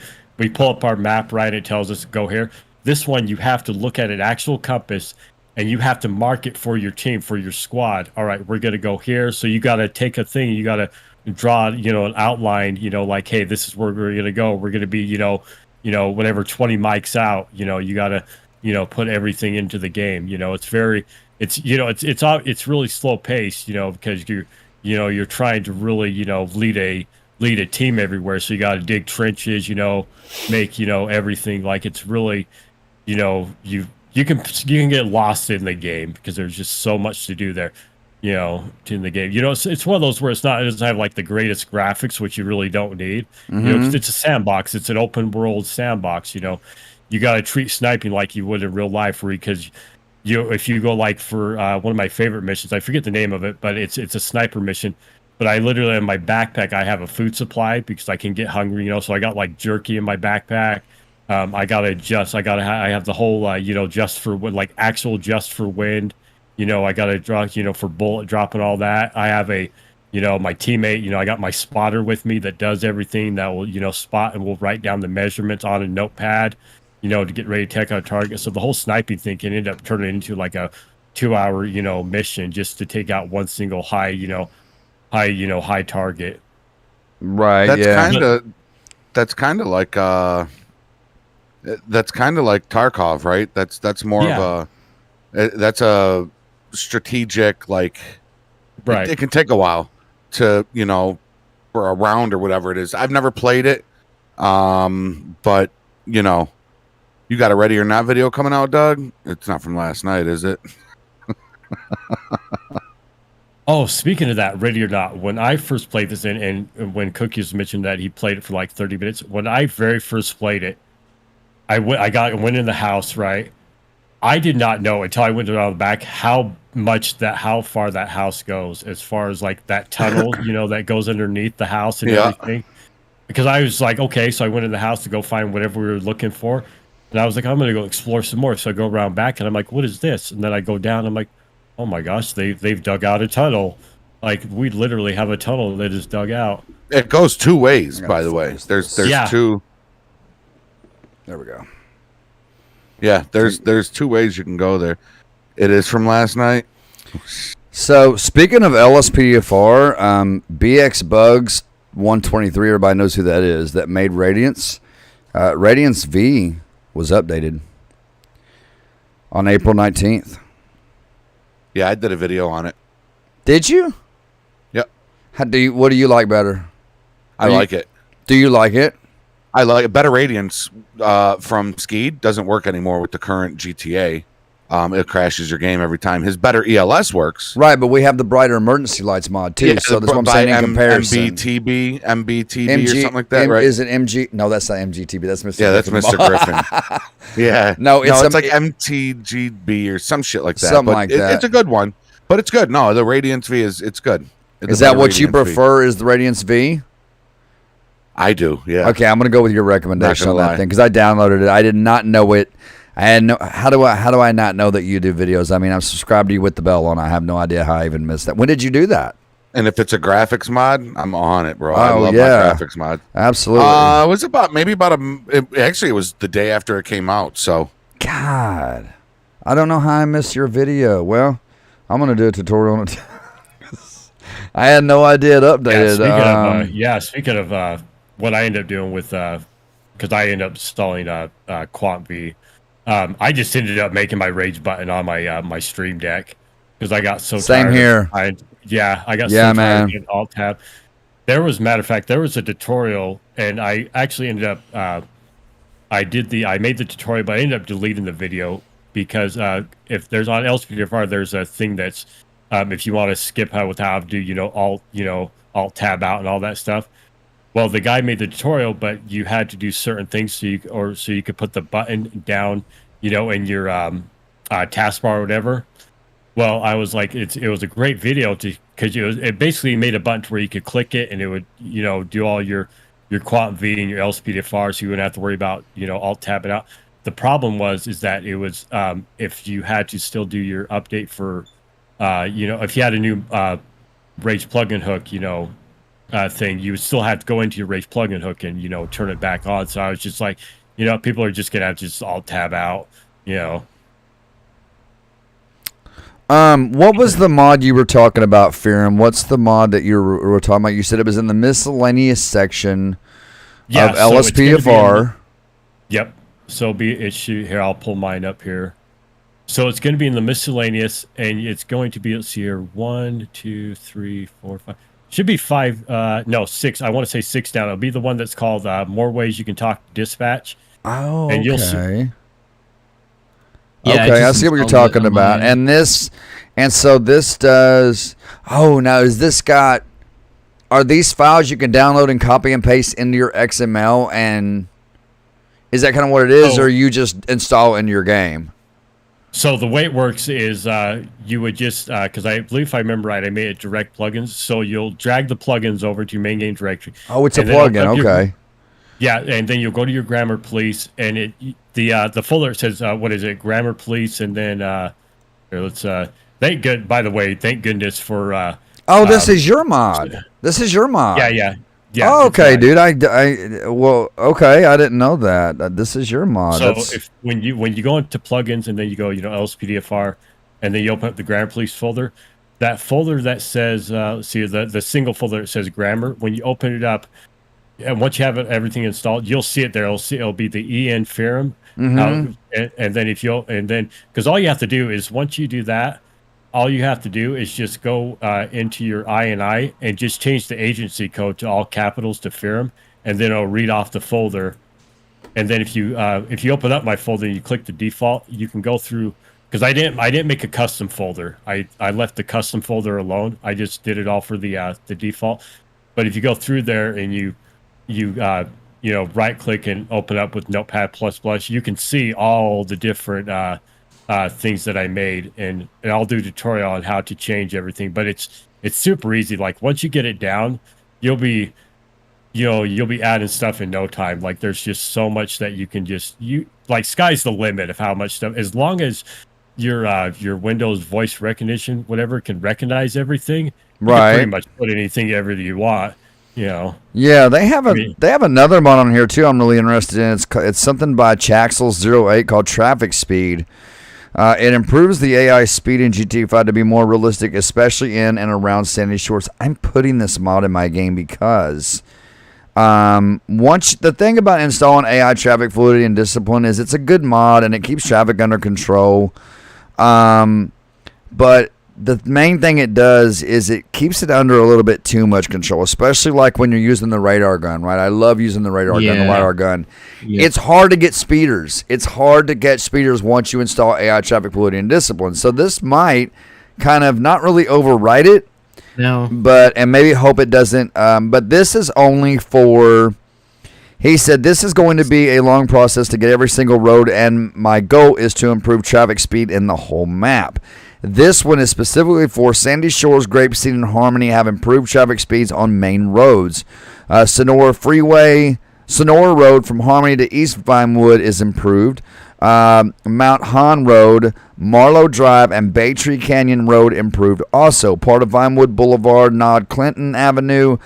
pull up our map, right? It tells us to go here. This one, you have to look at an actual compass, and you have to mark it for your team, for your squad. All right, we're gonna go here. So you gotta take a thing. You gotta draw, you know, an outline. You know, like, hey, this is where we're gonna go. We're gonna be, you know, whatever 20 mics out. You know, you gotta, you know, put everything into the game. You know, it's really slow paced. You know, because you're trying to really, you know, lead a team everywhere. So you got to dig trenches, you know, make, you know, everything. Like it's really, you know, you can get lost in the game because there's just so much to do there, you know, in the game. You know, it's one of those where it doesn't have like the greatest graphics, which you really don't need. Mm-hmm. You know, it's a sandbox. It's an open world sandbox. You know, you got to treat sniping like you would in real life, because if you go like for one of my favorite missions, I forget the name of it, but it's a sniper mission. But I literally in my backpack I have a food supply because I can get hungry, so I got like jerky in my backpack. I have the whole just for wind, like actual just for wind. I got to draw for bullet drop and all that. I have my teammate, I got my spotter with me that does everything that will spot and will write down the measurements on a notepad. To get ready to take out a target. So the whole sniping thing can end up turning into like a 2-hour, mission just to take out one single high target. Right. That's kind of like Tarkov, right? That's more of that's a strategic, like, right. It can take a while to for a round or whatever it is. I've never played it, but you got a Ready or Not video coming out, Doug? It's not from last night, is it? Oh, speaking of that, Ready or Not, when I first played this, and when Cookies mentioned that he played it for like 30 minutes, when I very first played it, I went in the house, right? I did not know until I went around the back how far that house goes as far as like that tunnel, that goes underneath the house and everything. Because I was like, okay, so I went in the house to go find whatever we were looking for. And I was like, I'm going to go explore some more. So I go around back and I'm like, what is this? And then I go down. I'm like, oh my gosh, they've dug out a tunnel. Like we literally have a tunnel that is dug out. It goes two ways, by the way. There's two. There we go. Yeah, there's two ways you can go there. It is from last night. So speaking of LSPDFR, BX Bugs 123, everybody knows who that is, that made Radiance. Radiance V was updated on April 19th. Yeah, I did a video on it. Did you? Yep. What do you like better? I like it. Do you like it? I like it. Better Radiance from Skeed doesn't work anymore with the current GTA. It crashes your game every time. His better ELS works. Right, but we have the brighter emergency lights mod too. Yeah, so that's what I'm saying in comparison. MBTB or something like that, right? Is it MG? No, that's not MGTB. That's Mr. Yeah, that's Mr. Griffin. Yeah. No, it's like MTGB or some shit like that. Something like that. It's a good one, but it's good. No, the Radiance V it's good. Is that what you prefer? Is the Radiance V? I do. Yeah. Okay, I'm gonna go with your recommendation on that thing because I downloaded it. I did not know it. I had no. How do I not know that you do videos? I mean, I'm subscribed to you with the bell on. I have no idea how I even missed that. When did you do that? And if it's a graphics mod, I'm on it, bro. I love my graphics mod. Absolutely. It was actually it was the day after it came out. So. God, I don't know how I missed your video. Well, I'm gonna do a tutorial on it. I had no idea it updated. Speaking of what I ended up doing with, because I ended up installing Quant V. I just ended up making my rage button on my stream deck because I got so tired. Same here. I got so tired of Alt Tab. Matter of fact, there was a tutorial, and I actually ended up I made the tutorial, but I ended up deleting the video because if there's on LSPDFR, there's a thing that's if you want to skip how to do Alt Tab out and all that stuff. Well, the guy made the tutorial, but you had to do certain things so you could put the button down, in your taskbar or whatever. Well, I was like, it was a great video because it basically made a button to where you could click it and it would do all your Quant V and your LSPDFR, so you wouldn't have to worry about Alt tabbing out. The problem is that it was if you had to still do your update for if you had a new Rage plugin hook, thing, you would still have to go into your Rage plugin hook and turn it back on. So I was just like, people are just gonna have to just Alt tab out. What was the mod you were talking about, Pherem? What's the mod that you were talking about? You said it was in the miscellaneous section of LSPDFR. Yep. So here, I'll pull mine up here. So it's going to be in the miscellaneous, and it's going to be, let's see here, 1, 2, 3, 4, 5. Should be 5, no, 6. I want to say 6 down. It'll be the one that's called More Ways You Can Talk to Dispatch. Oh, and okay. You'll see. Yeah, okay, I see what you're talking about. And so this does. Oh, now is this got? Are these files you can download and copy and paste into your XML? And is that kind of what it is, or you just install it in your game? So the way it works is you would just because I believe if I remember right, I made it direct plugins. So you'll drag the plugins over to your main game directory. Oh, it's a and then open plugin. up your- Okay. Yeah, and then you'll go to your grammar police, and the folder says what is it? Grammar police, and then here, let's thank good. By the way, thank goodness for. Oh, this is your mod. This is your mod. Yeah. Oh, okay, dude. Well, okay. I didn't know that. This is your mod. So That's... if when you go into plugins and then you go LSPDFR, and then you open up the grammar police folder, that folder that says see the single folder that says grammar. When you open it up, and once you have everything installed, you'll see it there. It'll be the EN Pherem, and then because all you have to do is once you do that, all you have to do is just go into your INI and just change the agency code to all capitals to Pherem, and then it'll read off the folder. And then if you open up my folder and you click the default, you can go through because I didn't make a custom folder. I left the custom folder alone. I just did it all for the default. But if you go through there and you right click and open up with Notepad++, you can see all the different things that I made, and I'll do a tutorial on how to change everything. But it's super easy. Like once you get it down, you'll be adding stuff in no time. Like there's just so much that you can sky's the limit of how much stuff, as long as your Windows voice recognition whatever can recognize everything. You can pretty much put anything ever that you want. Yeah, they have another mod on here too. I'm really interested in. It's something by Chaxel08 called Traffic Speed. It improves the AI speed in GTA 5 to be more realistic, especially in and around Sandy Shores. I'm putting this mod in my game because the thing about installing AI traffic fluidity and discipline is it's a good mod and it keeps traffic under control. But the main thing it does is it keeps it under a little bit too much control, especially like when you're using the radar gun, right? I love using the radar gun, the LiDAR gun. Yeah. It's hard to get speeders. It's hard to get speeders once you install AI traffic fluidity and discipline. So this might kind of not really override it, and maybe hope it doesn't. But this is only for... He said, this is going to be a long process to get every single road, and my goal is to improve traffic speed in the whole map. This one is specifically for Sandy Shores, Grapeseed, and Harmony have improved traffic speeds on main roads. Sonora Road from Harmony to East Vinewood is improved. Mount Hahn Road, Marlow Drive, and Baytree Canyon Road improved also. Part of Vinewood Boulevard, and Clinton Avenue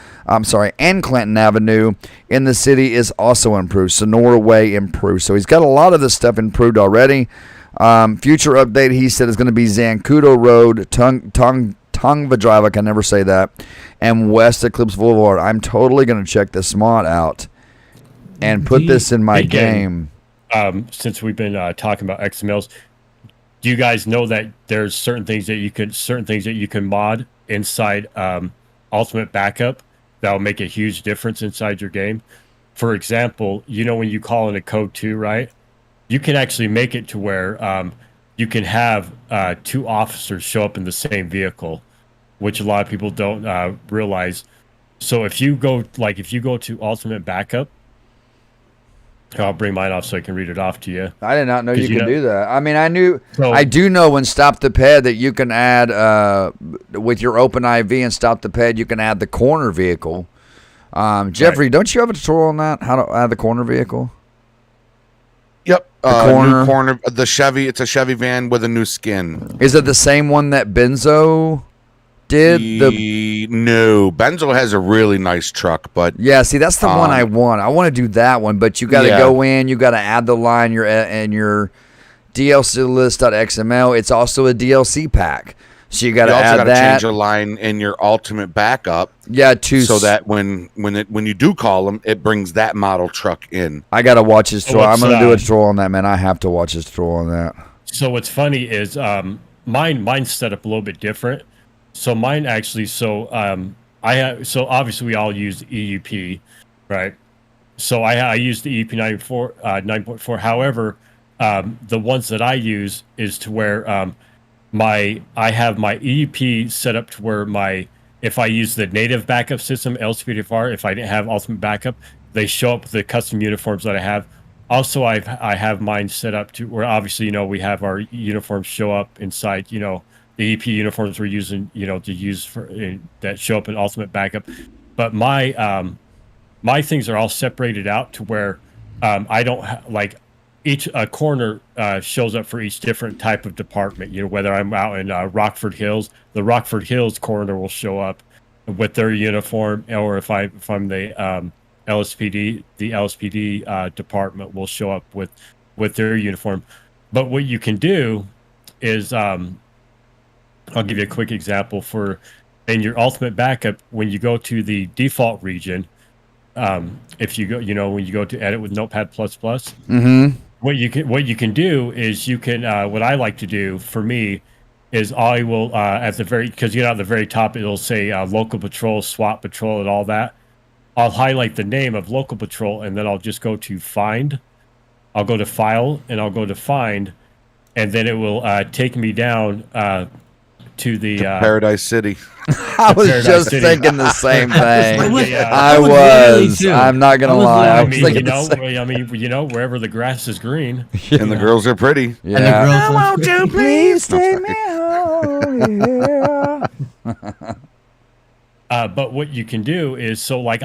in the city is also improved. Sonora Way improved. So he's got a lot of this stuff improved already. Future update, he said, is going to be Zancudo Road, Tongva Drive, I can never say that, and West Eclipse Boulevard. I'm totally going to check this mod out and put this in my game. Since we've been talking about XMLs, do you guys know that there's certain things that you can mod inside Ultimate Backup that will make a huge difference inside your game? For example, when you call in a code 2, right? You can actually make it to where you can have 2 officers show up in the same vehicle, which a lot of people don't realize. So if you go to Ultimate Backup, I'll bring mine off so I can read it off to you. I did not know you could do that. I mean, I do know when Stop the Ped that you can add with your Open IV and Stop the Ped, you can add the corner vehicle. Geoffrey, don't you have a tutorial on that? How to add the corner vehicle? Yep. New corner, the Chevy. It's a Chevy van with a new skin. Is it the same one that Benzo did? No, Benzo has a really nice truck, but yeah, see, that's the one I want. I want to do that one, but you got to go in. You got to add the line in your DLC list.xml. It's also a DLC pack, so you got to add that. Change a line in your Ultimate Backup. Yeah, so that when you do call them, it brings that model truck in. I got to watch his tutorial. I'm going to do a tutorial on that, man. I have to watch his tutorial on that. So what's funny is mine's set up a little bit different. So mine actually, obviously we all use EUP, right? So I use the EUP 9.4. However, the ones that I use is to where I have my EUP set up to where if I use the native backup system, LCPDFR, if I didn't have Ultimate Backup, they show up the custom uniforms that I have Also, I have mine set up to where obviously, we have our uniforms show up inside, the EP uniforms we're using, to use for that show up in Ultimate Backup. But my things are all separated out to where I don't like each corner shows up for each different type of department. Whether I'm out in Rockford Hills, the Rockford Hills corner will show up with their uniform, or if I'm the LSPD, the LSPD department will show up with their uniform. But what you can do is, I'll give you a quick example for in your Ultimate Backup when you go to the default region. If you go, when you go to edit with Notepad++, what you can do is you can what I like to do for me is I will at the very, because at the very top it'll say local patrol, SWAT patrol, and all that. I'll highlight the name of local patrol, and then I'll just go to find. I'll go to file, and I'll go to find, and then it will take me down to the Paradise City. I was just thinking the same thing. I was. I'm not gonna lie. I was thinking wherever the grass is green, and the girls are pretty. Yeah. And the girls Won't you please take me home? Yeah. but what you can do is, so like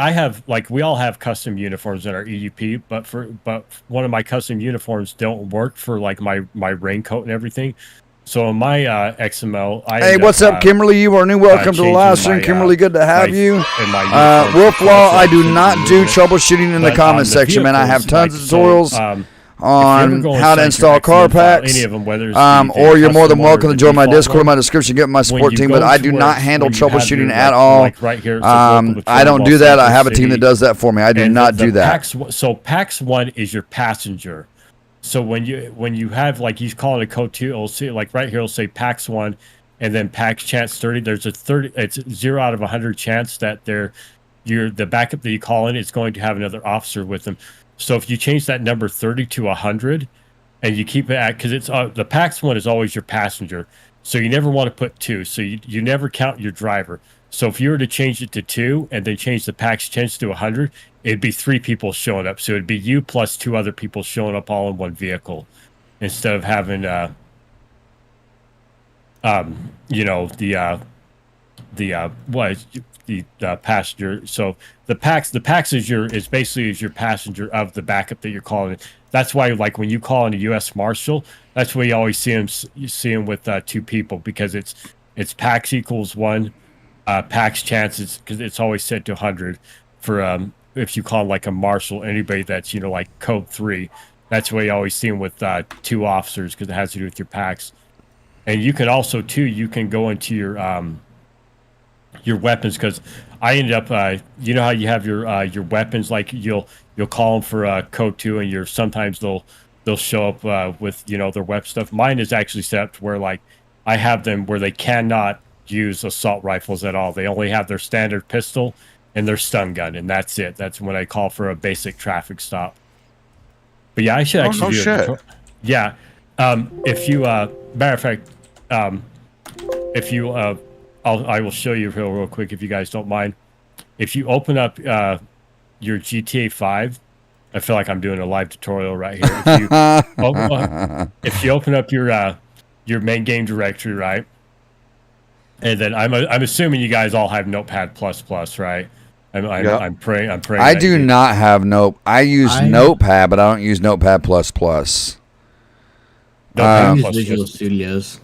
we all have custom uniforms in our EUP, but one of my custom uniforms don't work for like my raincoat and everything. So in my XML, hey, what's up, Kimberly? You are new. Welcome to the live stream, Kimberly. Good to have you. Wolf Law, I do not do troubleshooting in the comment section, man. I have tons of tutorials on how to install car packs. Or you're more than welcome to join my Discord. My description, get my support team, but I do not handle troubleshooting at all. I don't do that. I have a team that does that for me. I do not do that. So PAX 1 is your passenger. So when you have, like, you call it a code 2, it'll see, like right here, it'll say PAX 1, and then PAX chance 30. There's a 30. It's 0 out of 100 chance that the backup that you call in is going to have another officer with them. So if you change that number 30 to 100, and you keep it at, because it's the PAX 1 is always your passenger, so you never want to put 2. So you never count your driver. So if you were to change it to 2 and then change the PAX chance to 100, it'd be 3 people showing up. So it'd be you plus 2 other people showing up all in one vehicle, instead of having the passenger. So the PAX is basically your passenger of the backup that you're calling. That's why, like, when you call in a U.S. Marshal, that's why you always see him with 2 people, because it's PAX equals 1, PAX chances, because it's always set to 100 for if you call like a marshal, anybody that's like code 3. That's why you always see them with 2 officers, because it has to do with your PAX. And you can also you can go into your weapons, because I ended up how you have your weapons, like you'll call them for code 2, and sometimes they'll show up with their weapon stuff. Mine is actually set up to where, like, I have them where they cannot use assault rifles at all. They only have their standard pistol and their stun gun, and that's it. That's when I call for a basic traffic stop. But yeah, I should actually do it. Yeah. If you matter of fact, if you I will show you real quick, if you guys don't mind. If you open up your GTA 5, I feel like I'm doing a live tutorial right here. If you open up your main game directory, right? And then I'm assuming you guys all have Notepad++, right? I'm praying. I do not have I use Notepad, but I don't use Notepad++. I use Visual Studios.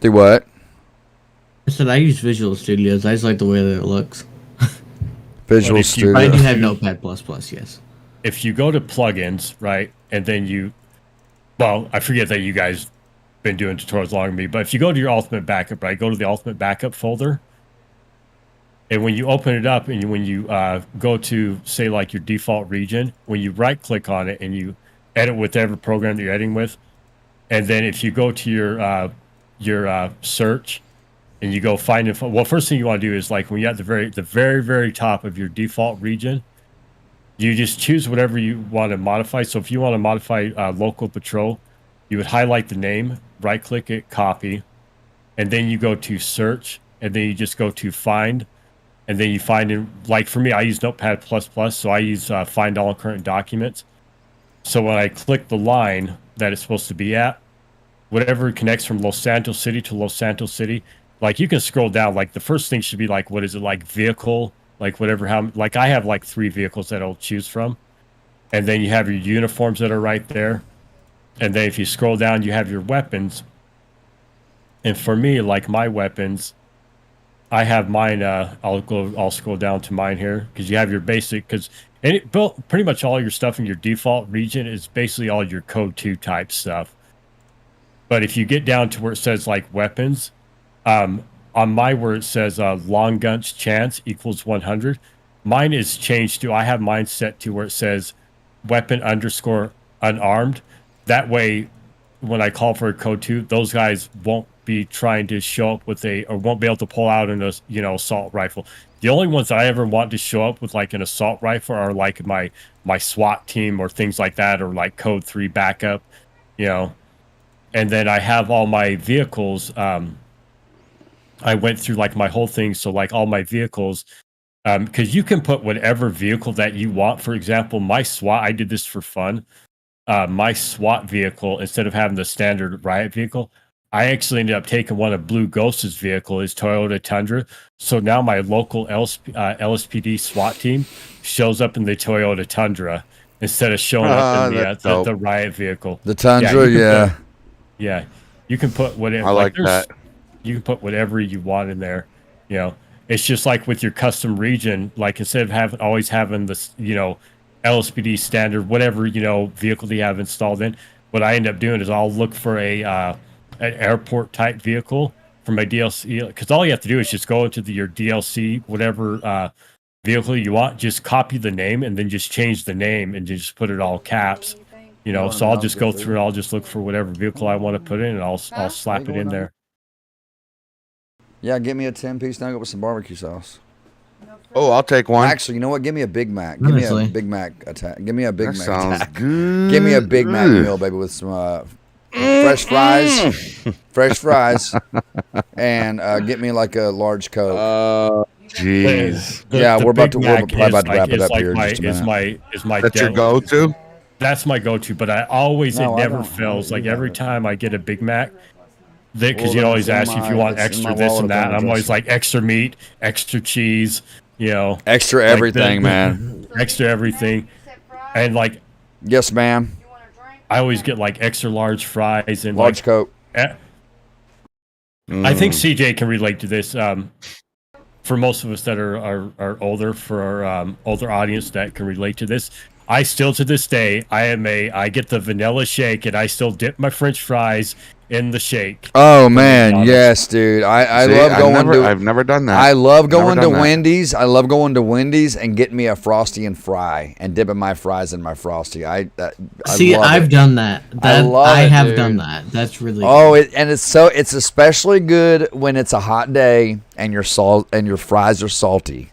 Do what? I said I use Visual Studios. I just like the way that it looks. Visual Studios. I do have Notepad++, yes. If you go to plugins, right, and then I forget that you guys been doing tutorials longer than me, but if you go to your Ultimate Backup, right, go to the Ultimate Backup folder, and when you open it up, and when you go to, say, like your default region, when you right click on it and you edit whatever program that you're editing with, and then if you go to your search and you go find it, well, first thing you want to do is, like, when you're at the very top of your default region, you just choose whatever you want to modify. So if you want to modify local patrol, you would highlight the name, right click it, copy, and then you go to search, and then you just go to find, and then you find it. Like for me, I use Notepad++, so I use find all current documents. So when I click the line that it's supposed to be at, whatever connects from Los Santos City to Los Santos City, like you can scroll down. Like the first thing should be like, what is it, like vehicle, like whatever. How like I have like 3 vehicles that I'll choose from, and then you have your uniforms that are right there, and then if you scroll down, you have your weapons. And for me, like my weapons, I have mine. I'll scroll down to mine here because you have your basic because pretty much all your stuff in your default region is basically all your code 2 type stuff. But if you get down to where it says like weapons, on my where it says long guns chance equals 100, mine is changed to, I have mine set to where it says weapon underscore unarmed. That way, when I call for a code 2, those guys won't be trying to show up with or won't be able to pull out an assault rifle. The only ones I ever want to show up with like an assault rifle are like my SWAT team or things like that, or like code 3 backup, And then I have all my vehicles. I went through like my whole thing. So like all my vehicles, because you can put whatever vehicle that you want. For example, my SWAT, I did this for fun. My SWAT vehicle, instead of having the standard riot vehicle, I actually ended up taking one of Blue Ghost's vehicle, his Toyota Tundra. So now my local LSPD SWAT team shows up in the Toyota Tundra instead of showing up in the riot vehicle. The Tundra, yeah. Yeah, you can put whatever. I like that. You can put whatever you want in there. It's just like with your custom region. Like instead of always having this, LSPD standard, whatever vehicle that you have installed in. What I end up doing is I'll look for an airport type vehicle for my DLC, because all you have to do is just go into your DLC, whatever vehicle you want, just copy the name and then just change the name and just put it all caps. So I'll just go through and I'll just look for whatever vehicle I want to put in, and I'll slap it in there. Yeah, get me a 10-piece nugget with some barbecue sauce. Oh, I'll take one. Actually, you know what? Give me a Big Mac. Give me a Big Mac attack. Give me a Big Mac sounds attack. good. Give me a Big Mac meal, baby, with some fresh fries, and get me like a large Coke. Jeez. Yeah, we're probably about to wrap it up like here. Is my That's your go-to? That's my go-to, but it never fails. Like every time I get a Big Mac, because you always ask if you want extra this and that, and I'm always like extra meat, extra cheese, extra everything, man. Extra everything, and like, yes, ma'am. I always get like extra large fries and large Coke. I think CJ can relate to this. For most of us that are older, for our older audience that can relate to this, I still to this day I get the vanilla shake, and I still dip my French fries in the shake. Oh man, yes, dude. I love going I've never done that. I love going to Wendy's. I love going to Wendy's and getting me a Frosty and fry and dipping my fries in my Frosty. I've done that. I have done that. That's really good. It's especially good when it's a hot day and your fries are salty.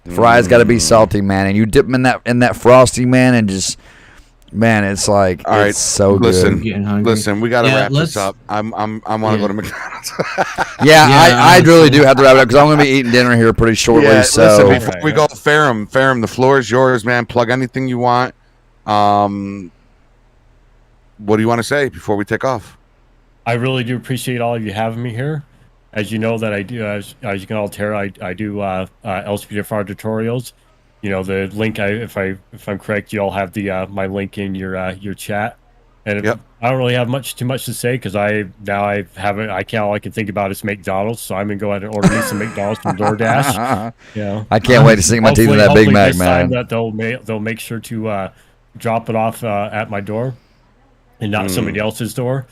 Fries got to be salty, man, and you dip them in that Frosty, man, and just, man, it's like, all right, so listen, good. Listen, we got to wrap this up. I want to go to McDonald's. I really do have to wrap it up because I'm going to be eating dinner here pretty shortly. Listen, before we go, Pherem, the floor is yours, man. Plug anything you want. What do you want to say before we take off? I really do appreciate all of you having me here. As you know that I do, as you can all tell, I do LSPDFR tutorials. The link, if I'm correct, you all have my link in your chat. And I don't really have too much to say because all I can think about is McDonald's. So I'm gonna go ahead and order me some McDonald's from DoorDash. I can't wait to sink my teeth in that Big Mac, man. That they'll make sure to drop it off at my door and not somebody else's door.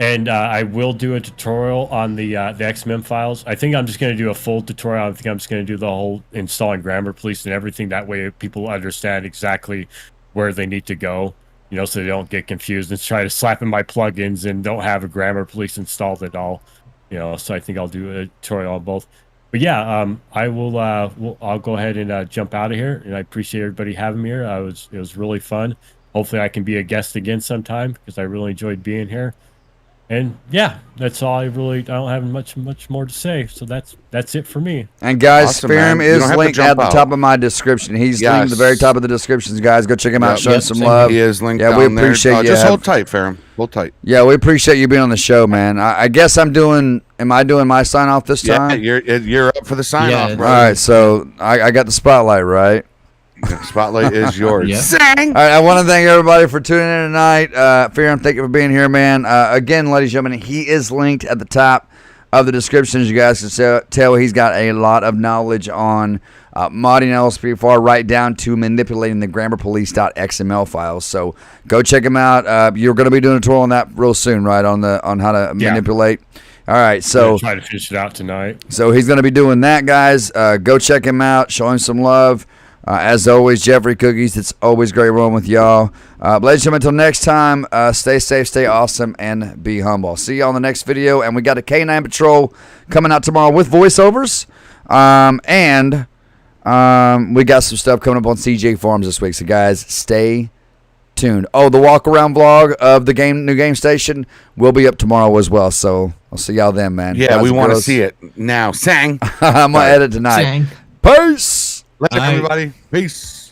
And I will do a tutorial on the XMM files. I think I'm just going to do a full tutorial. I think I'm just going to do the whole installing Grammar Police and everything. That way people understand exactly where they need to go, so they don't get confused and try to slap in my plugins and don't have a Grammar Police installed at all. So I think I'll do a tutorial on both. But yeah, I will. I'll go ahead and jump out of here. And I appreciate everybody having me here. It was really fun. Hopefully I can be a guest again sometime because I really enjoyed being here. And yeah, that's all. I don't have much more to say. So that's it for me. And guys, Awesome, Pherem man. You is don't have to linked jump at the out. top of my description. He's linked at the very top of the descriptions, guys. Go check him out. Show him some same love. He is linked Yeah, down we there. appreciate you. Just hold tight, Pherem. Hold tight. Yeah, we appreciate you being on the show, man. I guess am I doing my sign off this Yeah, time? you're up for the sign Yeah, off, All bro. right, so I got the spotlight, right? Spotlight is yours. Yeah. Sang. All right, I want to thank everybody for tuning in tonight. Pherem, thank you for being here, man. Again, ladies and gentlemen, he is linked at the top of the descriptions. You guys can tell he's got a lot of knowledge on modding LSP4, right down to manipulating the grammarpolice.xml files. So go check him out. You're going to be doing a tutorial on that real soon, right? On how to manipulate. All right, so Try to finish it out tonight. So he's going to be doing that, guys. Go check him out. Show him some love. As always, Geoffrey Cookies, it's always great rolling with y'all. Ladies and gentlemen, until next time, stay safe, stay awesome, and be humble. I'll see you all in the next video. And we got a K9 Patrol coming out tomorrow with voiceovers. And we got some stuff coming up on CJ Forums this week. So, guys, stay tuned. Oh, the walk-around vlog of the new game station will be up tomorrow as well. So I'll see y'all then, man. Yeah, Guys we and want to girls. see it now. Sang. I'm going to edit tonight. Sang. Peace. Later, Bye. everybody. Peace.